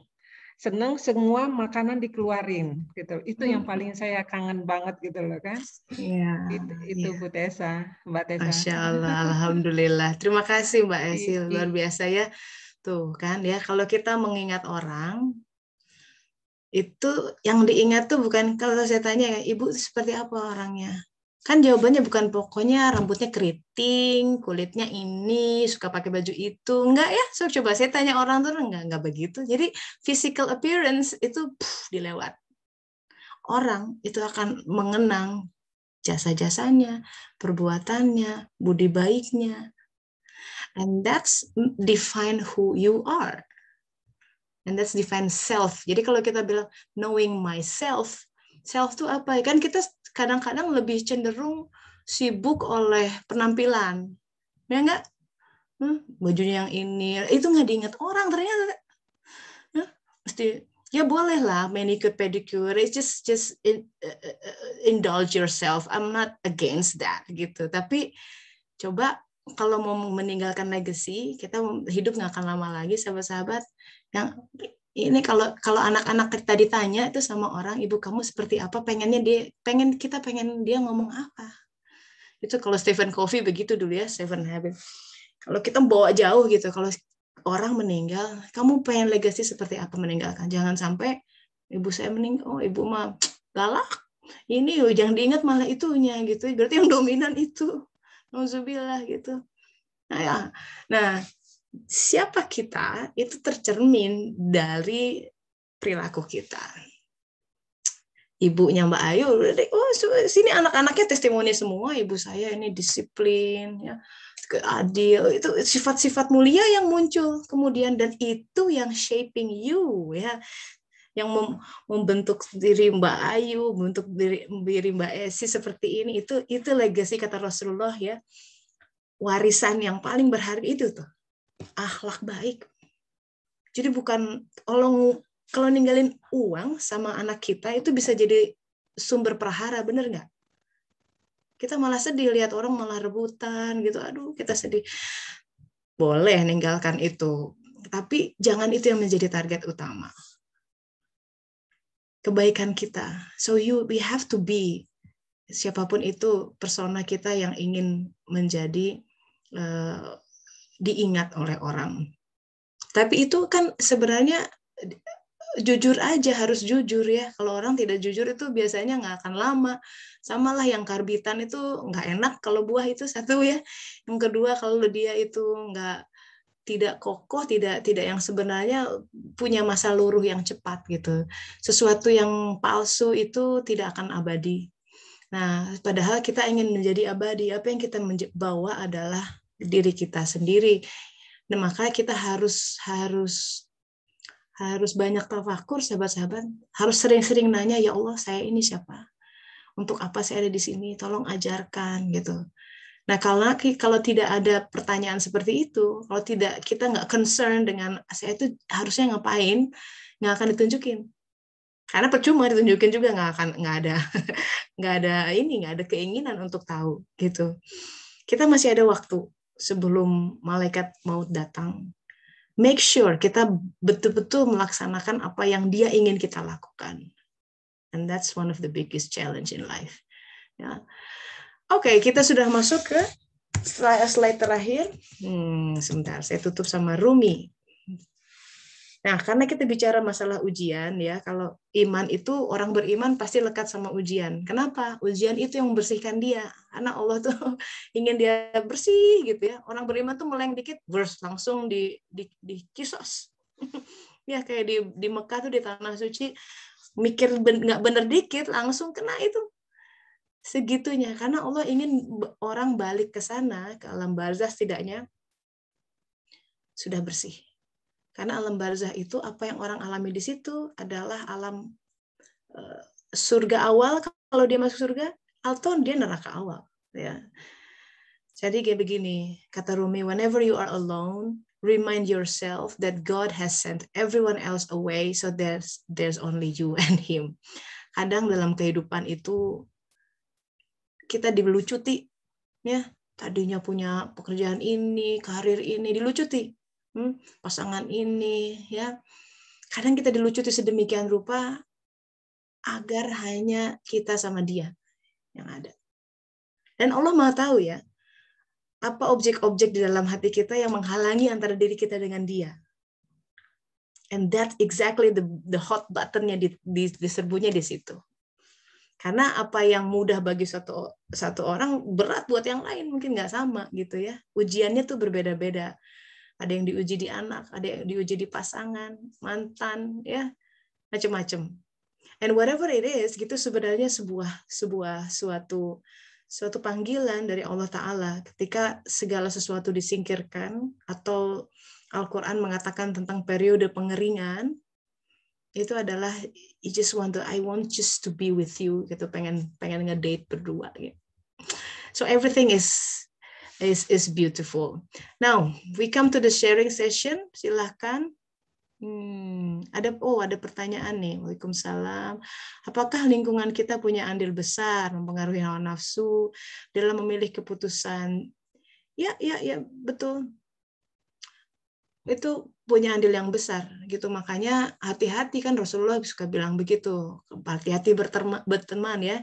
semua makanan dikeluarin gitu. Itu yang paling saya kangen banget gitu loh kan. Iya. Itu Iya. Bu Tessa, Mbak Tessa. Masya Allah, Alhamdulillah. Terima kasih Mbak Esi, I- luar i- biasa ya. Tuh kan ya, kalau kita mengingat orang, itu yang diingat tuh bukan kalau saya tanya, Ibu seperti apa orangnya? Kan jawabannya bukan pokoknya rambutnya keriting, kulitnya ini, suka pakai baju itu. Enggak ya, so coba saya tanya orang tuh enggak begitu. Jadi physical appearance itu dilewat. Orang itu akan mengenang jasa-jasanya, perbuatannya, budi baiknya. And that's define who you are. And that's define self. Jadi kalau kita bilang knowing myself, self itu apa? Kan kita kadang-kadang lebih cenderung sibuk oleh penampilan. Ya enggak? Bajunya yang ini, itu nggak diingat orang ternyata. Mesti ya boleh lah manicure pedicure, it's just indulge yourself. I'm not against that gitu. Tapi coba kalau mau meninggalkan legacy, kita hidup nggak akan lama lagi, sahabat-sahabat. Yang ini kalau anak-anak kita ditanya itu sama orang, ibu kamu seperti apa? Pengen dia ngomong apa? Itu kalau Stephen Covey begitu dulu ya, Seven Habits. Kalau kita bawa jauh gitu, kalau orang meninggal, kamu pengen legasi seperti apa meninggalkan? Jangan sampai ibu saya meninggal, oh ibu mah galak, ini jangan diingat malah itunya gitu. Berarti yang dominan itu. Nauzubillah gitu. Nah, siapa kita itu tercermin dari perilaku kita. Ibunya Mbak Ayu, oh sini anak-anaknya testimoni semua, ibu saya ini disiplin, ya, adil, itu sifat-sifat mulia yang muncul kemudian, dan itu yang shaping you, ya, yang membentuk diri Mbak Ayu, membentuk diri Mbak Esi seperti ini, itu legacy kata Rasulullah ya. Warisan yang paling berharga itu tuh akhlak baik. Jadi bukan kalau ninggalin uang sama anak kita itu bisa jadi sumber prahara, bener nggak? Kita malah sedih lihat orang malah rebutan gitu, aduh kita sedih. Boleh ninggalkan itu, tapi jangan itu yang menjadi target utama. Kebaikan kita. So we have to be, siapapun itu persona kita yang ingin menjadi diingat oleh orang. Tapi itu kan sebenarnya jujur aja, harus jujur ya. Kalau orang tidak jujur itu biasanya nggak akan lama. Sama lah yang karbitan itu nggak enak kalau buah itu satu ya. Yang kedua kalau dia itu tidak kokoh, tidak yang sebenarnya punya masa luruh yang cepat gitu. Sesuatu yang palsu itu tidak akan abadi. Nah, padahal kita ingin menjadi abadi. Apa yang kita bawa adalah diri kita sendiri. Nah, maka kita harus banyak tafakur, sahabat-sahabat. Harus sering-sering nanya, ya Allah, saya ini siapa? Untuk apa saya ada di sini? Tolong ajarkan gitu. Nah, kalau tidak ada pertanyaan seperti itu, kalau tidak kita nggak concern dengan saya itu harusnya ngapain, nggak akan ditunjukin. Karena percuma ditunjukin juga nggak ada keinginan untuk tahu gitu. Kita masih ada waktu sebelum malaikat maut datang. Make sure kita betul-betul melaksanakan apa yang Dia ingin kita lakukan. And that's one of the biggest challenge in life. Ya. Oke, kita sudah masuk ke slide terakhir. Sebentar, saya tutup sama Rumi. Nah, karena kita bicara masalah ujian, ya, kalau iman itu orang beriman pasti lekat sama ujian. Kenapa? Ujian itu yang membersihkan dia. Karena Allah tuh ingin dia bersih, gitu ya. Orang beriman tuh meleng dikit, langsung di kisos. Ya, kayak di Mekah tuh di tanah suci, mikir nggak bener dikit, langsung kena itu. Segitunya, karena Allah ingin orang balik ke sana, ke alam barzah setidaknya sudah bersih. Karena alam barzah itu apa yang orang alami di situ adalah alam surga awal kalau dia masuk surga, atau dia neraka awal. Ya. Jadi kayak begini, kata Rumi, whenever you are alone, remind yourself that God has sent everyone else away, so there's only you and Him. Kadang dalam kehidupan itu kita dilucuti, ya. Tadinya punya pekerjaan ini, karir ini, dilucuti. Pasangan ini, ya, kadang kita dilucuti sedemikian rupa agar hanya kita sama dia yang ada. Dan Allah Maha tahu, ya, apa objek-objek di dalam hati kita yang menghalangi antara diri kita dengan dia. And that exactly the hot button-nya diserbunya di situ. Karena apa yang mudah bagi satu orang berat buat yang lain, mungkin nggak sama gitu ya. Ujiannya tuh berbeda-beda. Ada yang diuji di anak, ada yang diuji di pasangan, mantan, ya, macam-macam. And whatever it is, gitu sebenarnya suatu panggilan dari Allah Ta'ala ketika segala sesuatu disingkirkan, atau Al-Quran mengatakan tentang periode pengeringan, itu adalah I want just to be with you, gitu, pengen ngedate berdua gitu. So everything is beautiful. Now, we come to the sharing session. Silahkan. Ada pertanyaan nih. Waalaikumsalam. Apakah lingkungan kita punya andil besar mempengaruhi hawa nafsu dalam memilih keputusan? Ya, betul. Itu punya andil yang besar gitu. Makanya hati-hati, kan Rasulullah suka bilang begitu. Hati-hati berteman, ya.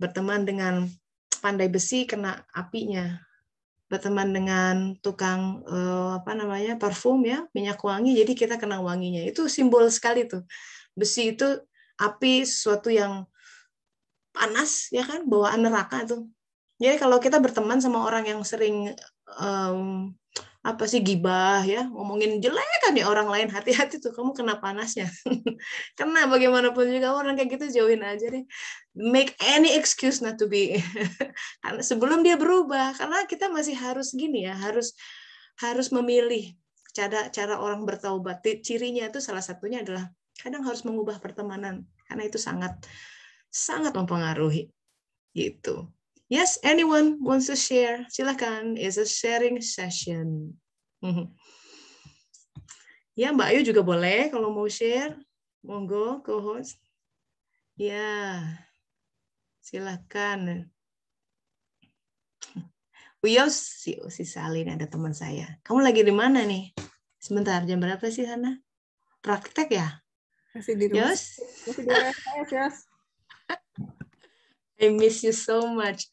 Berteman dengan pandai besi kena apinya. Berteman dengan tukang parfum, ya, minyak wangi, jadi kita kena wanginya. Itu simbol sekali tuh. Besi itu api, sesuatu yang panas, ya kan, bawaan neraka tuh. Jadi kalau kita berteman sama orang yang sering gibah, ya, ngomongin jelek kan ya orang lain, hati-hati tuh, kamu kena panasnya. Karena bagaimanapun juga orang kayak gitu jauhin aja deh. Make any excuse not to be. Karena sebelum dia berubah, karena kita masih harus gini ya, harus memilih cara orang bertaubat. Cirinya itu salah satunya adalah kadang harus mengubah pertemanan, karena itu sangat mempengaruhi gitu. Yes, anyone wants to share? Silakan, it's a sharing session. Ya, Mbak Ayu juga boleh kalau mau share. Monggo, co-host. Ya, silakan. Uyos, si Salin, ada teman saya. Kamu lagi di mana nih? Sebentar, jam berapa sih sana? Praktek ya? Masih di rumah. Yos? Masih di rumah saya, Yos. I miss you so much.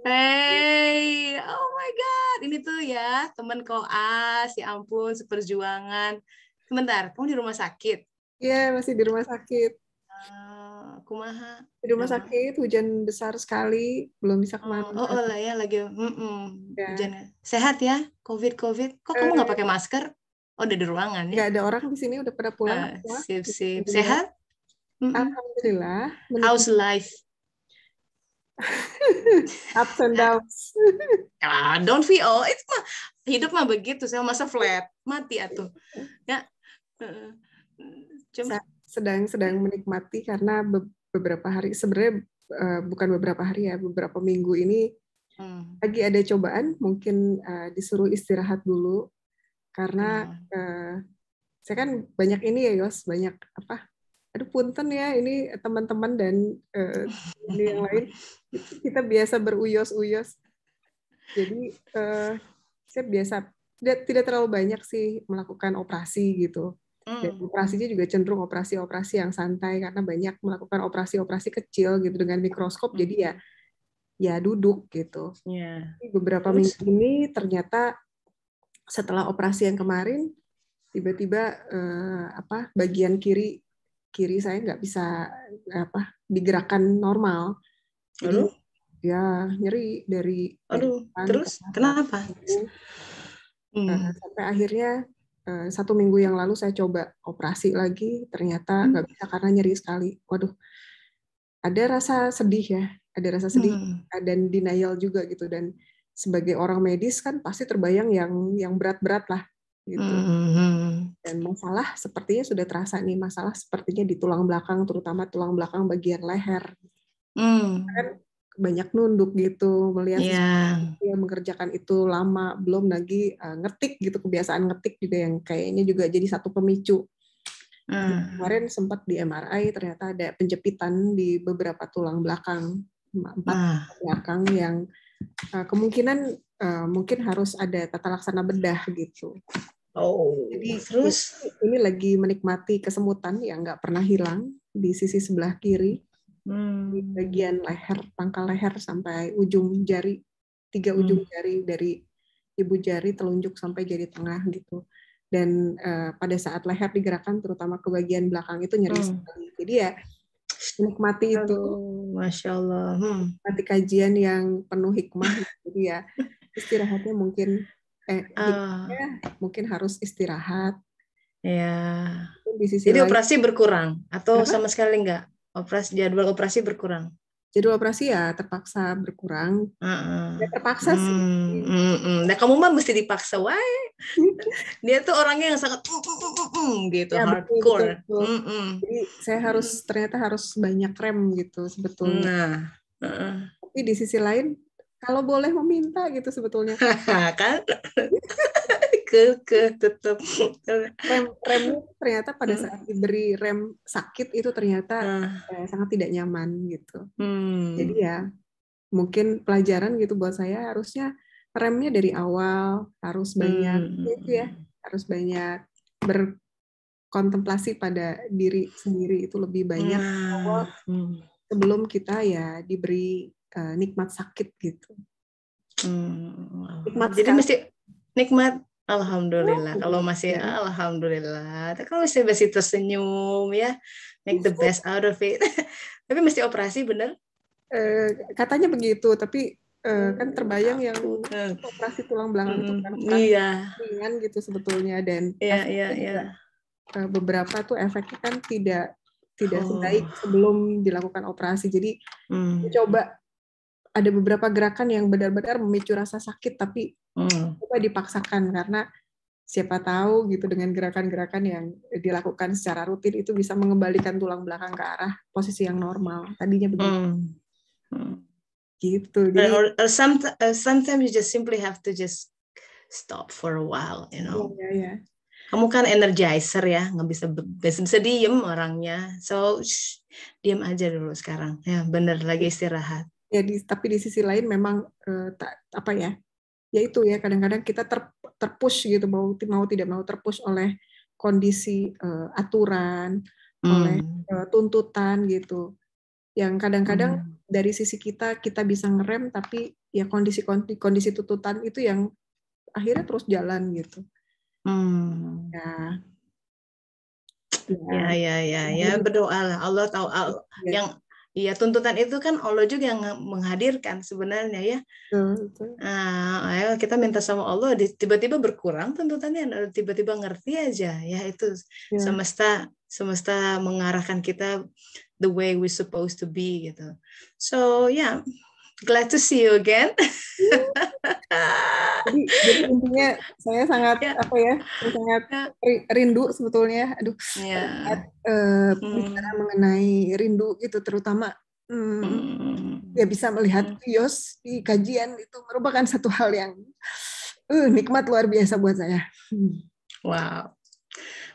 Hey, oh my God, ini tuh ya teman koas, ya ampun, seperjuangan. Sebentar, kamu di rumah sakit? Iya, masih di rumah sakit. Kumaha? Di rumah sakit, hujan besar sekali, belum bisa kemana-mana. Oh lah ya, lagi hujan. Sehat ya, COVID. Kok kamu nggak pakai masker? Oh, udah di ruangan ya? Nggak ada orang di sini, udah pada pulang. Sip. Sehat? Alhamdulillah. How's life? Ups and downs. Don't we all? Itu mah hidup mah begitu, saya masa flat, mati atuh. Ya. Sedang menikmati karena beberapa hari, sebenarnya bukan beberapa hari ya, beberapa minggu ini lagi ada cobaan, mungkin disuruh istirahat dulu karena saya kan banyak ini ya, Yos, banyak aduh punten ya, ini teman-teman dan ini yang lain, kita biasa beruyos-uyos. Jadi saya biasa tidak terlalu banyak sih melakukan operasi gitu. Dan operasinya juga cenderung operasi-operasi yang santai karena banyak melakukan operasi-operasi kecil gitu dengan mikroskop, jadi ya duduk gitu. Yeah. Beberapa minggu ini ternyata setelah operasi yang kemarin tiba-tiba bagian kiri saya nggak bisa digerakkan normal. Jadi ya nyeri dari terus kenapa? Sampai akhirnya 1 minggu yang lalu saya coba operasi lagi, ternyata nggak bisa karena nyeri sekali. Waduh, ada rasa sedih ya, dan denial juga gitu. Dan sebagai orang medis kan pasti terbayang yang berat-berat lah gitu. Dan masalah sepertinya sudah terasa nih, masalah sepertinya di tulang belakang, terutama tulang belakang bagian leher. Kan banyak nunduk gitu, melihat yang mengerjakan itu lama, belum lagi ngetik gitu, kebiasaan ngetik juga yang kayaknya juga jadi satu pemicu. Kemarin sempat di MRI ternyata ada penjepitan di beberapa tulang belakang, 4 belakang yang kemungkinan mungkin harus ada tata laksana bedah gitu. Jadi terus ini lagi menikmati kesemutan yang nggak pernah hilang di sisi sebelah kiri. Di bagian leher, pangkal leher sampai ujung jari, 3 ujung jari dari ibu jari, telunjuk sampai jari tengah gitu. Dan pada saat leher digerakkan, terutama ke bagian belakang itu nyeri sekali. Jadi ya menikmati itu, Masya Allah. Nanti kajian yang penuh hikmah. Jadi ya istirahatnya mungkin mungkin harus istirahat. Ya. Di sisi Jadi lain, operasi berkurang atau sama sekali enggak? Jadwal operasi berkurang. Jadwal operasi ya terpaksa berkurang. Ya terpaksa sih. Nah, kamu mah mesti dipaksa, wae. Dia tuh orangnya yang sangat gitu, ya, hardcore. Betul. Jadi saya ternyata harus banyak rem gitu sebetulnya. Tapi di sisi lain, kalau boleh meminta gitu sebetulnya. Kan? Tetap. Remnya ternyata pada saat diberi rem sakit itu ternyata sangat tidak nyaman gitu. Jadi ya mungkin pelajaran gitu buat saya, harusnya remnya dari awal harus banyak harus banyak berkontemplasi pada diri sendiri itu lebih banyak awal sebelum kita ya diberi nikmat sakit gitu. Nikmat jadi sekali. Mesti nikmat. Alhamdulillah. Kalau masih alhamdulillah. Kalau masih tersenyum ya, make the best out of it. Tapi mesti operasi bener? Katanya begitu, tapi kan terbayang yang operasi tulang belakang itu kan ringan gitu sebetulnya, dan beberapa tuh efeknya kan tidak sebaik sebelum dilakukan operasi. Jadi coba ada beberapa gerakan yang benar-benar memicu rasa sakit, tapi coba dipaksakan karena siapa tahu gitu dengan gerakan-gerakan yang dilakukan secara rutin itu bisa mengembalikan tulang belakang ke arah posisi yang normal. Tadinya begitu. Gitu. Jadi sometimes you just simply have to just stop for a while, you know. Yeah. Kamu kan energizer ya, nggak bisa diem orangnya. So diem aja dulu sekarang. Ya bener lagi istirahat. Ya, tapi di sisi lain memang ya itu ya kadang-kadang kita terpush gitu, mau tidak mau terpush oleh kondisi aturan, oleh tuntutan gitu. Yang kadang-kadang dari sisi kita bisa ngerem, tapi ya kondisi tuntutan itu yang akhirnya terus jalan gitu. Ya berdoa lah. Allah tahu yang tuntutan itu kan Allah juga yang menghadirkan sebenarnya ya. Ayo kita minta sama Allah, tiba-tiba berkurang tuntutannya, tiba-tiba ngerti aja ya, itu semesta mengarahkan kita the way we supposed to be gitu. So glad to see you again. Jadi intinya saya sangat sangat rindu sebetulnya. Bicara mengenai rindu itu terutama ya bisa melihat Yos di kajian itu merupakan satu hal yang nikmat luar biasa buat saya. Wow,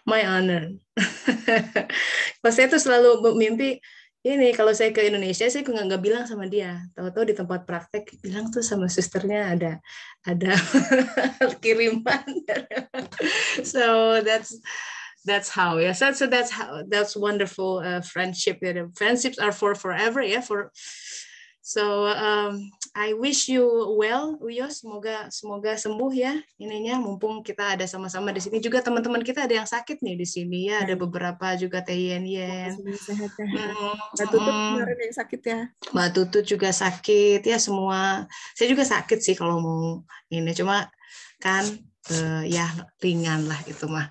my honor. Pas saya tuh selalu mimpi ini kalau saya ke Indonesia saya nggak bilang sama dia, tahu-tahu di tempat praktek bilang tuh sama susternya ada kiriman. So that's how ya. So that's wonderful friendship. Friendships are for forever ya. So I wish you well, Uyo. Semoga sembuh ya ininya. Mumpung kita ada sama-sama di sini juga, teman-teman kita ada yang sakit nih di sini ya. Ada beberapa juga Teh Yen. Sehat ya. Mbak Tutut kemarin yang sakit ya. Mbak Tutut juga sakit ya, semua. Saya juga sakit sih kalau mau ini, cuma kan ya ringan lah itu mah.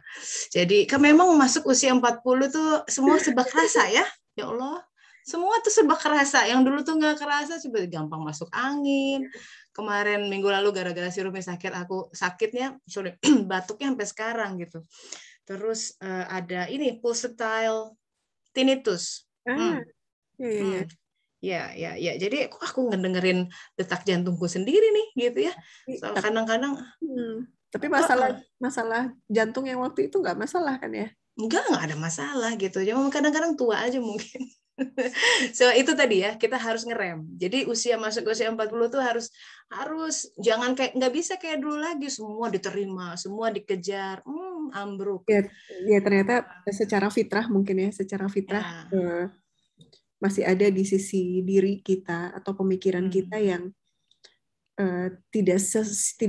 Jadi kan memang masuk usia 40 tuh semua serba kerasa ya. Ya Allah. Semua tuh serba kerasa. Yang dulu tuh nggak kerasa, coba gampang masuk angin. Kemarin minggu lalu gara-gara si Rumi sakit, aku sakitnya, batuknya sampai sekarang gitu. Terus ada ini pulsatile tinnitus. Ya. Jadi aku ngedengerin detak jantungku sendiri nih, gitu ya. So, kadang-kadang. Tapi masalah jantung yang waktu itu nggak masalah kan ya? Nggak ada masalah gitu. Cuma kadang-kadang tua aja mungkin. So itu tadi ya, kita harus ngerem. Jadi masuk usia 40 tuh harus jangan kayak, nggak bisa kayak dulu lagi semua diterima, semua dikejar, ambruk. Ya ternyata secara fitrah mungkin ya, secara fitrah masih ada di sisi diri kita atau pemikiran kita yang tidak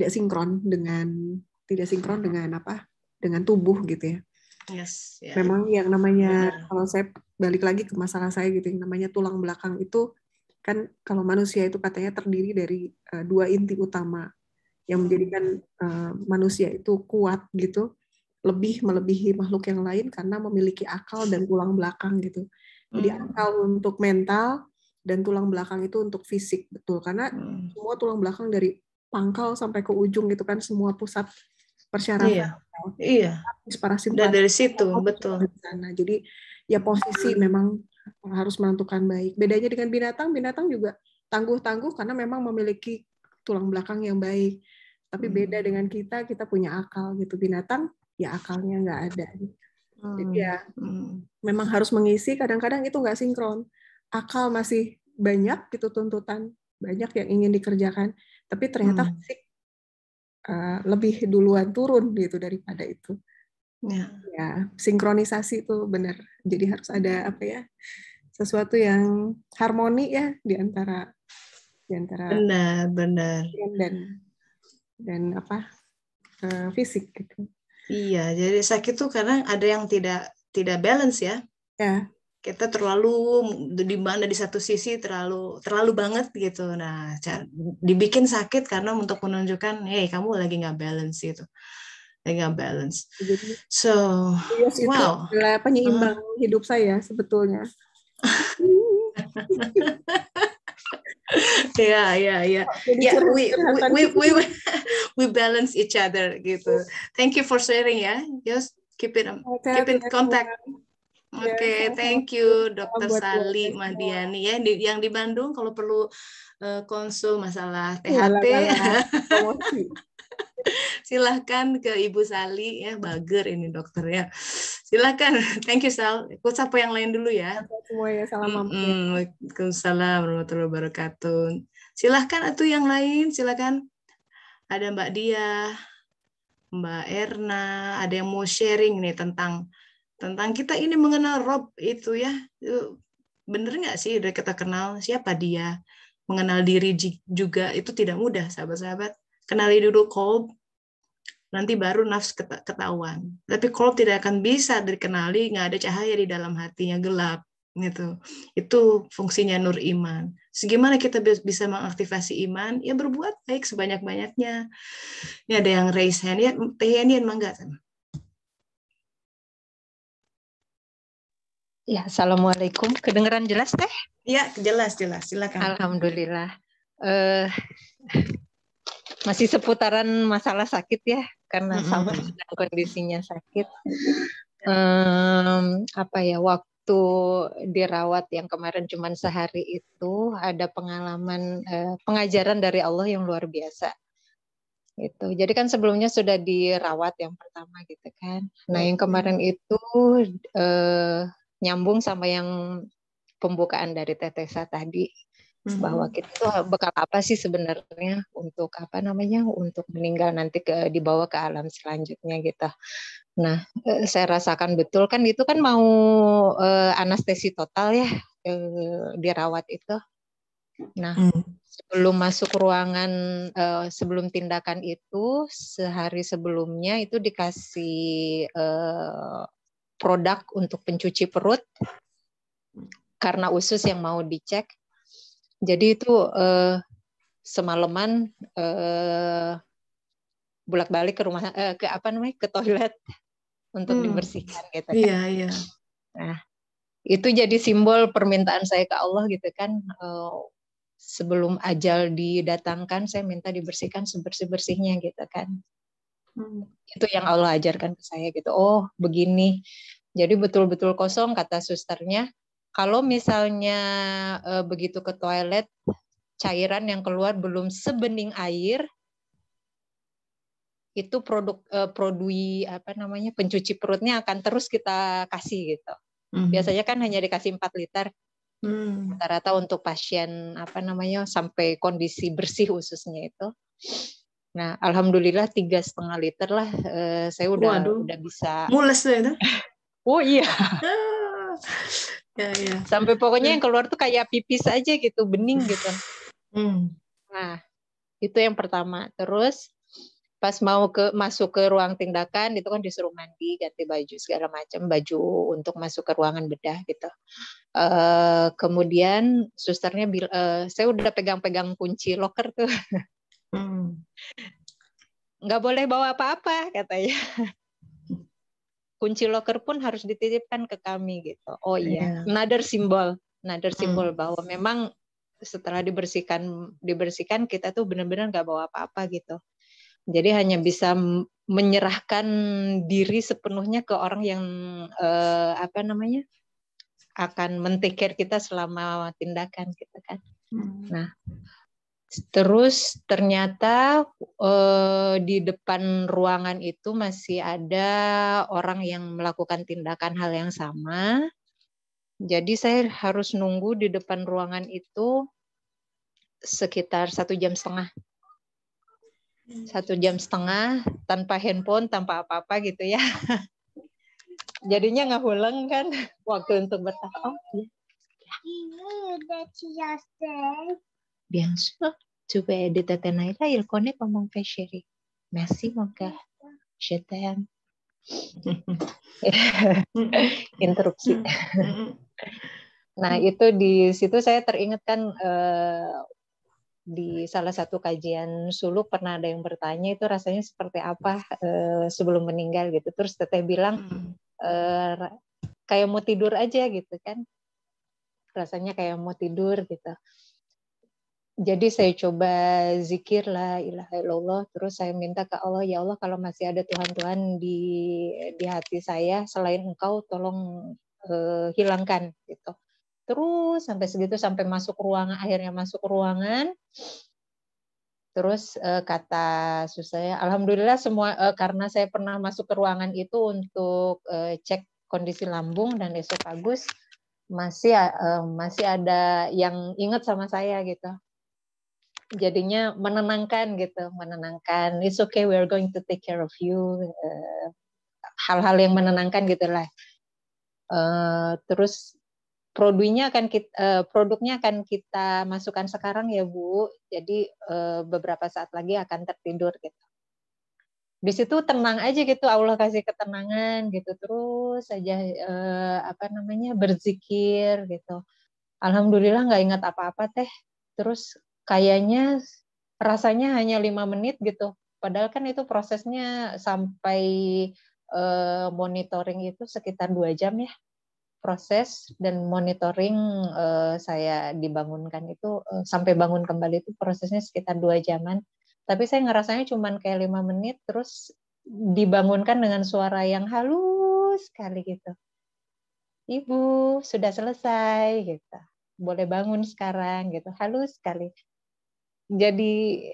sinkron dengan apa? Dengan tubuh gitu ya. Yes, ya. Memang yang namanya, kalau saya balik lagi ke masalah saya gitu, yang namanya tulang belakang itu kan kalau manusia itu katanya terdiri dari dua inti utama yang menjadikan manusia itu kuat gitu, melebihi makhluk yang lain karena memiliki akal dan tulang belakang gitu. Jadi akal untuk mental dan tulang belakang itu untuk fisik, betul, karena semua tulang belakang dari pangkal sampai ke ujung gitu kan, semua pusat persyaratan. Iya. Dan dari situ, betul. Nah, jadi ya posisi memang harus menentukan baik. Bedanya dengan binatang juga tangguh-tangguh karena memang memiliki tulang belakang yang baik. Tapi beda dengan kita punya akal gitu. Binatang ya akalnya nggak ada. Jadi ya memang harus mengisi. Kadang-kadang itu nggak sinkron. Akal masih banyak gitu tuntutan, banyak yang ingin dikerjakan. Tapi ternyata fisik lebih duluan turun gitu daripada itu. Ya, sinkronisasi itu benar. Jadi harus ada sesuatu yang harmoni ya di antara benar dan fisik gitu. Iya, jadi sakit tuh kadang ada yang tidak balance ya. Ya. Kita terlalu di satu sisi terlalu banget gitu. Nah, dibikin sakit karena untuk menunjukkan, kamu lagi nggak balance gitu. Nggak balance. So, itu adalah penyeimbang hidup saya sebetulnya. Ya. We balance each other gitu. Thank you for sharing ya. Just keep in contact. Oke, thank you Dr. Sali Mahdiani ya. Yang di Bandung kalau perlu konsul masalah THT. Silahkan ke Ibu Sali ya, bager ini dokternya. Silahkan, thank you Sal. Ikut sapa yang lain dulu ya. Semua ya, salam. Waalaikumsalam warahmatullahi wabarakatuh. Silahkan atuh yang lain, silahkan. Ada Mbak Dia, Mbak Erna, ada yang mau sharing nih tentang kita ini mengenal Rob itu ya. Bener nggak sih udah kita kenal siapa dia? Mengenal diri juga itu tidak mudah, sahabat-sahabat. Kenali dulu Kolb, nanti baru nafs ketahuan. Tapi Kolb tidak akan bisa dikenali, nggak ada cahaya di dalam hatinya, gelap. Gitu. Itu fungsinya nur iman. Segimana kita bisa mengaktifasi iman? Ya berbuat baik sebanyak-banyaknya. Ini ada yang raise hand ya, Teh Yenian mangga. Ya, assalamualaikum. Kedengeran jelas Teh? Ya, jelas. Silakan. Alhamdulillah. Masih seputaran masalah sakit ya, karena sama sedang kondisinya sakit. Waktu dirawat yang kemarin cuma sehari itu ada pengalaman pengajaran dari Allah yang luar biasa. Gitu. Jadi kan sebelumnya sudah dirawat yang pertama gitu kan. Nah yang kemarin itu nyambung sama yang pembukaan dari Tetesa tadi, bahwa kita tuh bekal apa sih sebenarnya untuk apa namanya, untuk meninggal nanti dibawa ke alam selanjutnya gitu. Nah, saya rasakan betul kan itu kan mau anestesi total ya, dirawat itu. Nah, sebelum masuk ruangan, sebelum tindakan itu sehari sebelumnya itu dikasih produk untuk pencuci perut karena usus yang mau dicek. Jadi itu semalaman bolak-balik ke rumah ke toilet untuk dibersihkan gitu kan. Iya. Nah, itu jadi simbol permintaan saya ke Allah gitu kan. Sebelum ajal didatangkan saya minta dibersihkan sebersih-bersihnya gitu kan. Itu yang Allah ajarkan ke saya gitu. Oh, begini. Jadi betul-betul kosong kata susternya. Kalau misalnya begitu ke toilet, cairan yang keluar belum sebening air, itu produk apa namanya, pencuci perutnya akan terus kita kasih gitu. Biasanya kan hanya dikasih 4 liter. Rata-rata untuk pasien apa namanya sampai kondisi bersih ususnya itu. Nah, alhamdulillah 3,5 liter lah saya udah bisa. Mules ya. Oh iya. Ya. Sampai pokoknya yang keluar tuh kayak pipis aja gitu, bening gitu. Nah, itu yang pertama. Terus pas masuk ke ruang tindakan itu kan disuruh mandi, ganti baju segala macam, baju untuk masuk ke ruangan bedah gitu. Kemudian susternya saya udah pegang-pegang kunci loker tuh. Nggak boleh bawa apa-apa katanya. Kunci loker pun harus dititipkan ke kami gitu. Oh iya, another symbol bahwa memang setelah dibersihkan kita tuh benar-benar nggak bawa apa-apa gitu. Jadi hanya bisa menyerahkan diri sepenuhnya ke orang yang apa namanya akan men-take care kita selama tindakan gitu kan. Nah, terus ternyata di depan ruangan itu masih ada orang yang melakukan tindakan hal yang sama. Jadi saya harus nunggu di depan ruangan itu sekitar 1,5 jam. 1,5 jam tanpa handphone, tanpa apa-apa gitu ya. Jadinya ngahulang kan waktu untuk bertahap. Bien sûr, tu peux aider Tata Naila, il connaît comment faire chérie. Merci mon cœur, je t'aime. Interupsi. Nah itu di situ saya teringatkan di salah satu kajian suluk pernah ada yang bertanya itu rasanya seperti apa sebelum meninggal gitu. Terus teteh bilang kayak mau tidur aja gitu kan. Rasanya kayak mau tidur gitu. Jadi saya coba zikir la ilaha illallah, terus saya minta ke Allah, ya Allah kalau masih ada Tuhan di hati saya selain Engkau tolong hilangkan gitu. Terus sampai segitu sampai masuk ruangan, akhirnya masuk ruangan. Terus kata saya, alhamdulillah semua karena saya pernah masuk ke ruangan itu untuk cek kondisi lambung dan esofagus masih ada yang ingat sama saya gitu. Jadinya menenangkan gitu, menenangkan. It's okay, we are going to take care of you. Hal-hal yang menenangkan gitulah. Terus produknya akan kita masukkan sekarang ya Bu. Jadi beberapa saat lagi akan tertidur gitu. Di situ tenang aja gitu, Allah kasih ketenangan gitu. Terus aja berzikir gitu. Alhamdulillah nggak ingat apa-apa teh. Terus kayaknya rasanya hanya 5 menit gitu. Padahal kan itu prosesnya sampai monitoring itu sekitar 2 jam ya. Proses dan monitoring saya dibangunkan itu sampai bangun kembali itu prosesnya sekitar 2 jaman. Tapi saya ngerasanya cuma kayak 5 menit terus dibangunkan dengan suara yang halus sekali gitu. Ibu, sudah selesai gitu. Boleh bangun sekarang gitu. Halus sekali. Jadi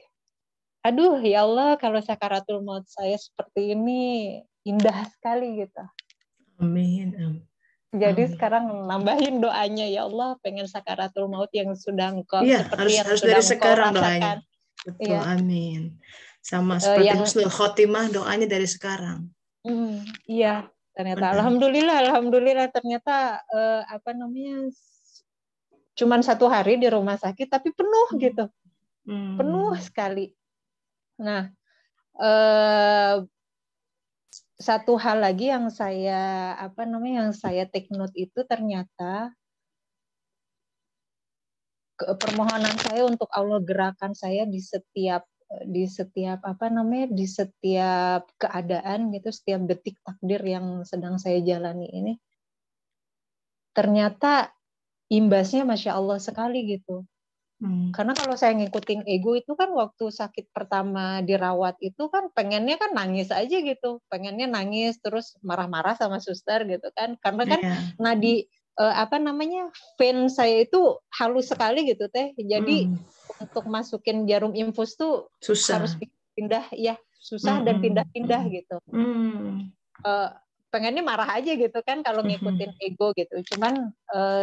aduh ya Allah kalau sakaratul maut saya seperti ini indah sekali gitu. Amin. Jadi sekarang nambahin doanya, ya Allah, pengen sakaratul maut yang sudah engkau Iya, seperti yang harus sudah dari engkau sekarang rasakan. doanya. Betul, Iya. amin. Sama seperti Yang husnul khotimah, doanya dari sekarang. iya, ternyata Benar. alhamdulillah ternyata cuman 1 hari di rumah sakit tapi penuh gitu. Penuh sekali. Nah, satu hal lagi yang saya take note itu ternyata permohonan saya untuk Allah gerakan saya di setiap keadaan gitu, setiap detik takdir yang sedang saya jalani ini ternyata imbasnya Masya Allah sekali gitu. Karena kalau saya ngikutin ego itu kan waktu sakit pertama dirawat itu kan pengennya kan nangis aja gitu, pengennya nangis terus marah-marah sama suster gitu kan, karena kan nadi vein saya itu halus sekali gitu teh, jadi untuk masukin jarum infus tuh susah. Harus pindah ya susah dan pindah-pindah gitu. Pengennya marah aja gitu kan kalau ngikutin ego gitu, cuman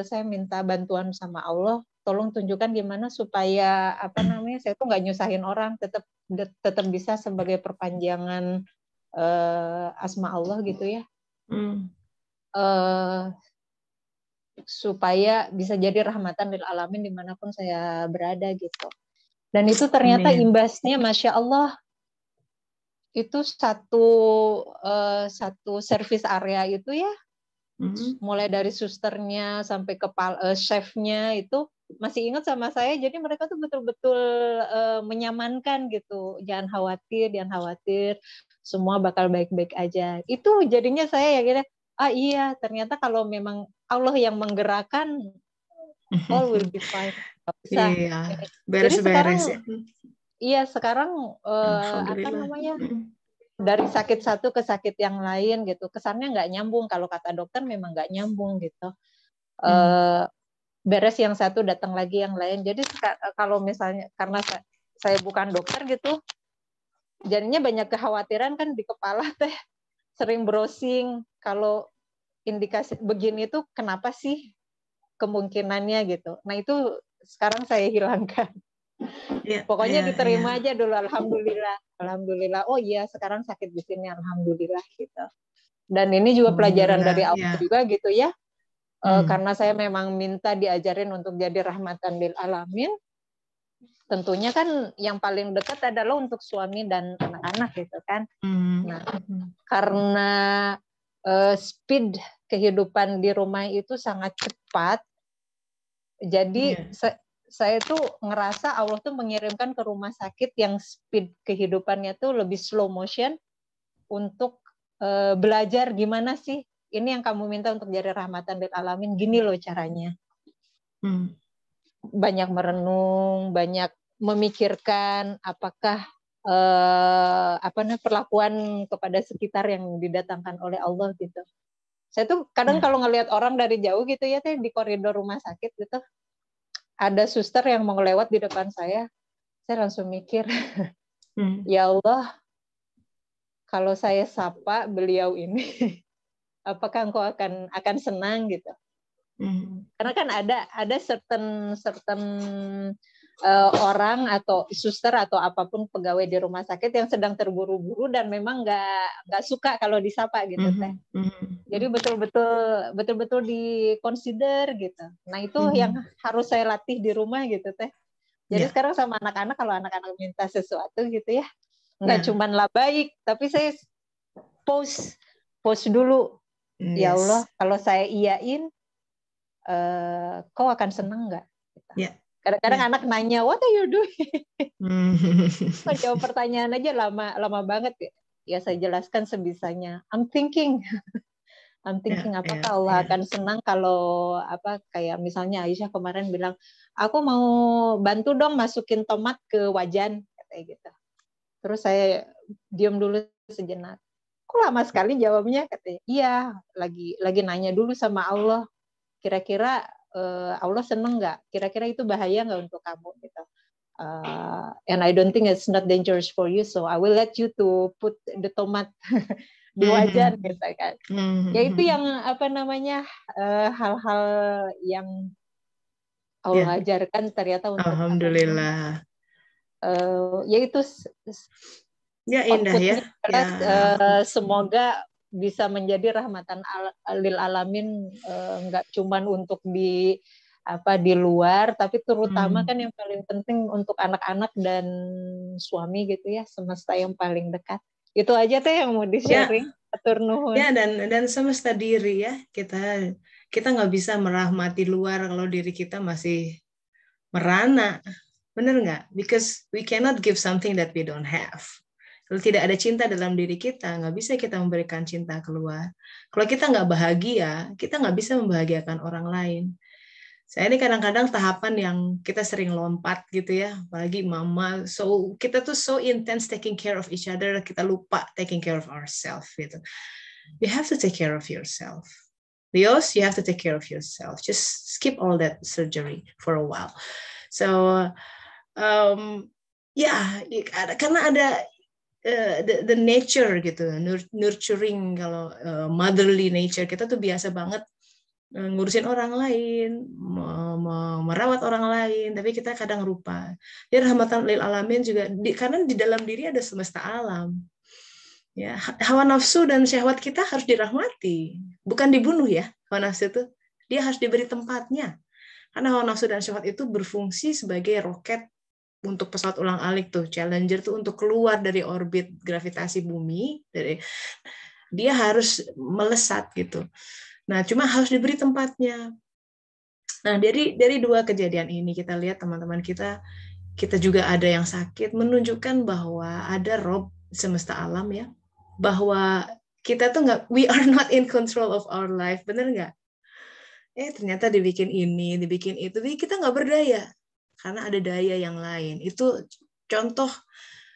saya minta bantuan sama Allah, tolong tunjukkan gimana supaya saya tuh nggak nyusahin orang, tetap bisa sebagai perpanjangan asma Allah gitu ya, supaya bisa jadi rahmatan lil alamin dimanapun saya berada gitu. Dan itu ternyata imbasnya Masya Allah itu satu service area itu ya, mulai dari susternya sampai chefnya itu masih ingat sama saya, jadi mereka tuh betul-betul menyamankan gitu, jangan khawatir, semua bakal baik-baik aja. Itu jadinya saya ya kira, iya ternyata kalau memang Allah yang menggerakkan, all will be fine. Iya, beres-beres. Jadi sekarang sekarang dari sakit satu ke sakit yang lain gitu, kesannya nggak nyambung, kalau kata dokter memang nggak nyambung gitu. Beres yang satu datang lagi yang lain. Jadi kalau misalnya karena saya bukan dokter gitu, jadinya banyak kekhawatiran kan di kepala teh, sering browsing kalau indikasi begini tuh kenapa sih kemungkinannya gitu. Nah itu sekarang saya hilangkan. Pokoknya diterima aja dulu, alhamdulillah. Oh iya sekarang sakit di sini, alhamdulillah gitu. Dan ini juga pelajaran dari Allah juga gitu ya. Karena saya memang minta diajarin untuk jadi rahmatan lil alamin. Tentunya kan yang paling dekat adalah untuk suami dan anak-anak gitu kan. Nah, karena speed kehidupan di rumah itu sangat cepat, jadi saya tuh ngerasa Allah tuh mengirimkan ke rumah sakit yang speed kehidupannya tuh lebih slow motion untuk belajar gimana sih ini yang kamu minta untuk jadi rahmatan lil alamin, gini loh caranya. Banyak merenung, banyak memikirkan apakah perlakuan kepada sekitar yang didatangkan oleh Allah gitu. Saya tuh kadang kalau ngelihat orang dari jauh gitu ya teh, di koridor rumah sakit gitu, ada suster yang mau lewat di depan saya langsung mikir, ya Allah, kalau saya sapa beliau ini, apakah engkau akan senang gitu? Karena kan ada certain orang atau suster atau apapun pegawai di rumah sakit yang sedang terburu-buru dan memang nggak suka kalau disapa gitu teh. Jadi betul-betul di-consider gitu. Nah itu yang harus saya latih di rumah gitu teh. Jadi sekarang sama anak-anak, kalau anak-anak minta sesuatu gitu ya, nggak cuman lah baik, tapi saya pause dulu. Ya Allah, kalau saya iyain, kau akan senang nggak? Gitu. Kadang-kadang anak nanya, what are you doing? Jawab pertanyaan aja lama banget ya. Ya saya jelaskan sebisanya. I'm thinking apakah Allah akan senang kalau kayak misalnya Aisyah kemarin bilang, aku mau bantu dong masukin tomat ke wajan kayak gitu. Terus saya diam dulu sejenak. Kok lama sekali jawabnya, katanya. Iya, lagi nanya dulu sama Allah. Kira-kira Allah seneng nggak? Kira-kira itu bahaya nggak untuk kamu gitu? And I don't think it's not dangerous for you, so I will let you to put the tomat di wajan gitu kan. Ya itu yang hal-hal yang Allah ajarkan ternyata untuk alhamdulillah. Yaitu ya indah ya. Semoga bisa menjadi rahmatan lil alamin, nggak cuman untuk di luar, tapi terutama kan yang paling penting untuk anak-anak dan suami gitu ya, semesta yang paling dekat. Itu aja teh yang mau di-sharing. Atur nuhun. Ya, dan semesta diri ya, kita nggak bisa merahmati luar kalau diri kita masih merana. Bener nggak? Because we cannot give something that we don't have. Kalau tidak ada cinta dalam diri kita, nggak bisa kita memberikan cinta keluar. Kalau kita nggak bahagia, kita nggak bisa membahagiakan orang lain. Saya ini kadang-kadang tahapan yang kita sering lompat gitu ya, apalagi mama. So kita tuh so intense taking care of each other, kita lupa taking care of ourselves gitu. You have to take care of yourself. Leos, you have to take care of yourself. Just skip all that surgery for a while. So karena ada the nature gitu, nurturing, kalau motherly nature kita tuh biasa banget ngurusin orang lain, merawat orang lain, tapi kita kadang lupa. Dia rahmatan lil alamin juga, karena di dalam diri ada semesta alam. Ya, hawa nafsu dan syahwat kita harus dirahmati, bukan dibunuh ya. Hawa nafsu itu dia harus diberi tempatnya, karena hawa nafsu dan syahwat itu berfungsi sebagai roket untuk pesawat ulang-alik tuh, Challenger tuh, untuk keluar dari orbit gravitasi bumi, dia harus melesat gitu. Nah, cuma harus diberi tempatnya. Nah, dari dua kejadian ini kita lihat teman-teman kita juga ada yang sakit, menunjukkan bahwa ada Rob semesta alam ya, bahwa kita tuh we are not in control of our life, bener nggak? Ternyata dibikin ini, dibikin itu, tapi kita nggak berdaya. Karena ada daya yang lain. Itu contoh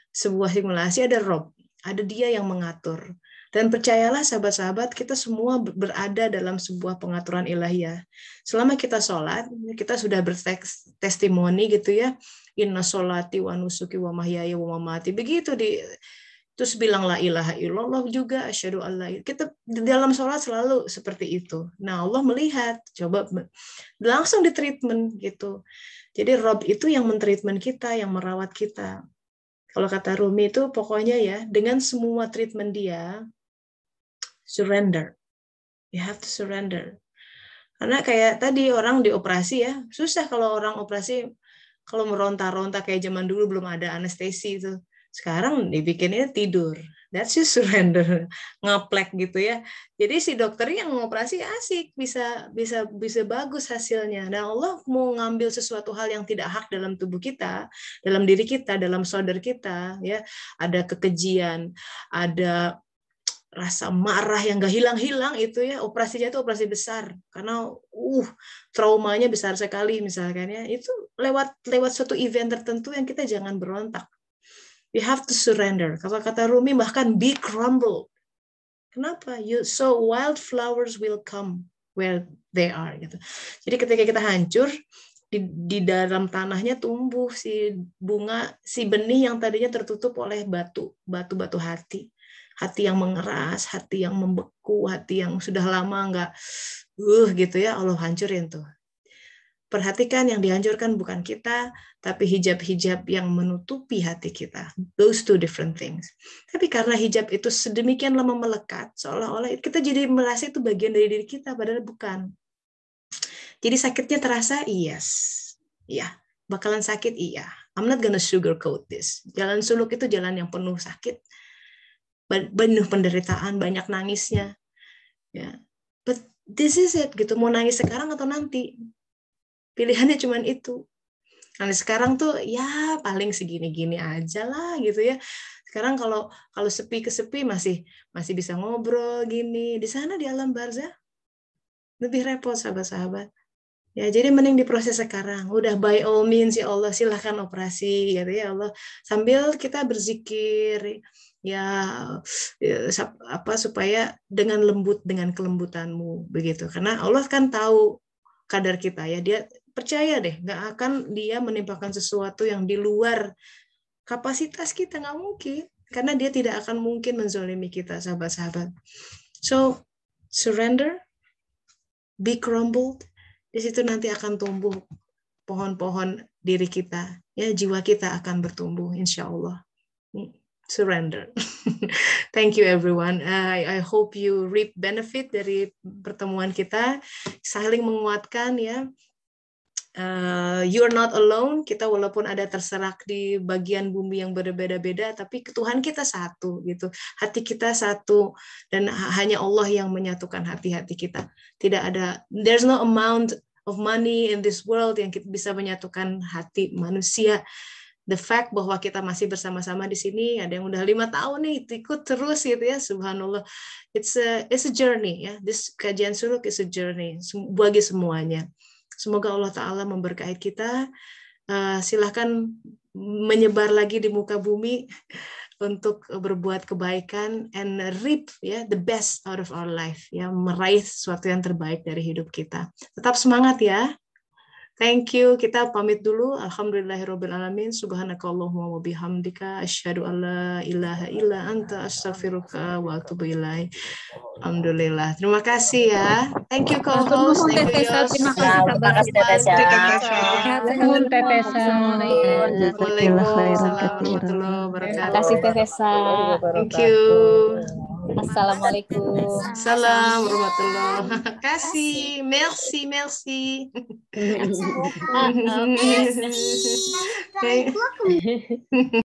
sebuah simulasi, ada Rob, ada dia yang mengatur. Dan percayalah sahabat-sahabat, kita semua berada dalam sebuah pengaturan ilahiyah. Selama kita sholat, kita sudah bertestimoni gitu ya, inna sholati wa nusuki wa mahyaya wa mamati. Begitu terus bilang la ilaha illallah juga, asyhadu alla. Kita di dalam sholat selalu seperti itu. Nah, Allah melihat, coba langsung di treatment gitu. Jadi Rob itu yang mentreatment kita, yang merawat kita. Kalau kata Rumi itu pokoknya ya, dengan semua treatment dia, surrender. You have to surrender. Karena kayak tadi orang dioperasi ya, susah kalau orang operasi, kalau meronta-ronta kayak zaman dulu belum ada anestesi itu. Sekarang dibikinnya tidur. That's just surrender, ngaplek gitu ya. Jadi si dokter yang ngoperasi asik, bisa bagus hasilnya. Dan Allah mau ngambil sesuatu hal yang tidak hak dalam tubuh kita, dalam diri kita, dalam saudara kita, ya. Ada kekejian, ada rasa marah yang gak hilang-hilang itu ya, operasinya itu operasi besar karena traumanya besar sekali misalkan ya. Itu lewat suatu event tertentu yang kita jangan berontak. You have to surrender. Kalau kata Rumi bahkan be crumbled. Kenapa? So wildflowers will come where they are gitu. Jadi ketika kita hancur, di dalam tanahnya tumbuh si bunga, si benih yang tadinya tertutup oleh batu hati. Hati yang mengeras, hati yang membeku, hati yang sudah lama nggak gitu ya, Allah hancurin tuh. Perhatikan, yang dihancurkan bukan kita, tapi hijab-hijab yang menutupi hati kita. Those two different things. Tapi karena hijab itu sedemikian lama melekat, seolah-olah kita jadi merasa itu bagian dari diri kita, padahal bukan. Jadi sakitnya terasa, yes. Iya, bakalan sakit, iya. I'm not gonna sugarcoat this. Jalan suluk itu jalan yang penuh sakit, penuh penderitaan, banyak nangisnya. Ya. But this is it, gitu. Mau nangis sekarang atau nanti? Pilihannya cuma itu. Nah, sekarang tuh ya paling segini-gini aja lah gitu ya. Sekarang kalau sepi ke sepi masih bisa ngobrol gini. Di sana di alam barzah lebih repot sahabat-sahabat. Ya, jadi mending diproses sekarang. Udah by all means ya Allah, silahkan operasi gitu ya Allah. Sambil kita berzikir ya supaya dengan lembut, dengan kelembutanmu begitu. Karena Allah kan tahu kadar kita ya. Dia percaya deh, nggak akan dia menimpakan sesuatu yang di luar kapasitas kita, nggak mungkin. karena dia tidak akan mungkin menzolimi kita, sahabat-sahabat. So, surrender, be crumbled, di situ nanti akan tumbuh pohon-pohon diri kita, ya, jiwa kita akan bertumbuh, insya Allah. Surrender. Thank you everyone. I hope you reap benefit dari pertemuan kita, saling menguatkan, ya. You're not alone. Kita walaupun ada terserak di bagian bumi yang berbeda-beda, tapi Tuhan kita satu, gitu. Hati kita satu, dan hanya Allah yang menyatukan hati-hati kita. Tidak ada, there's no amount of money in this world yang bisa menyatukan hati manusia. The fact bahwa kita masih bersama-sama di sini, ada yang udah 5 tahun nih ikut terus, gitu ya, subhanallah. It's a journey, ya. This kajian suluk is a journey bagi semuanya. Semoga Allah Ta'ala memberkahi kita. Silahkan menyebar lagi di muka bumi untuk berbuat kebaikan and reap, ya, the best out of our life, ya, meraih sesuatu yang terbaik dari hidup kita. Tetap semangat, ya. Thank you. Kita pamit dulu. Alhamdulillahirrabbilalamin. Subhanakallahumma wa bihamdika. Asyhadu an la ilaha illa anta astaghfiruka wa atubu ilaik. Alhamdulillah. Terima kasih, ya. Thank you co-host. Thank you, Yos. Terima kasih Tetesa. Waalaikumsalam warahmatullahi wabarakatuh. Terima kasih Tetesa. Thank you. Assalamualaikum. Salam warahmatullahi kasih. Merci, merci.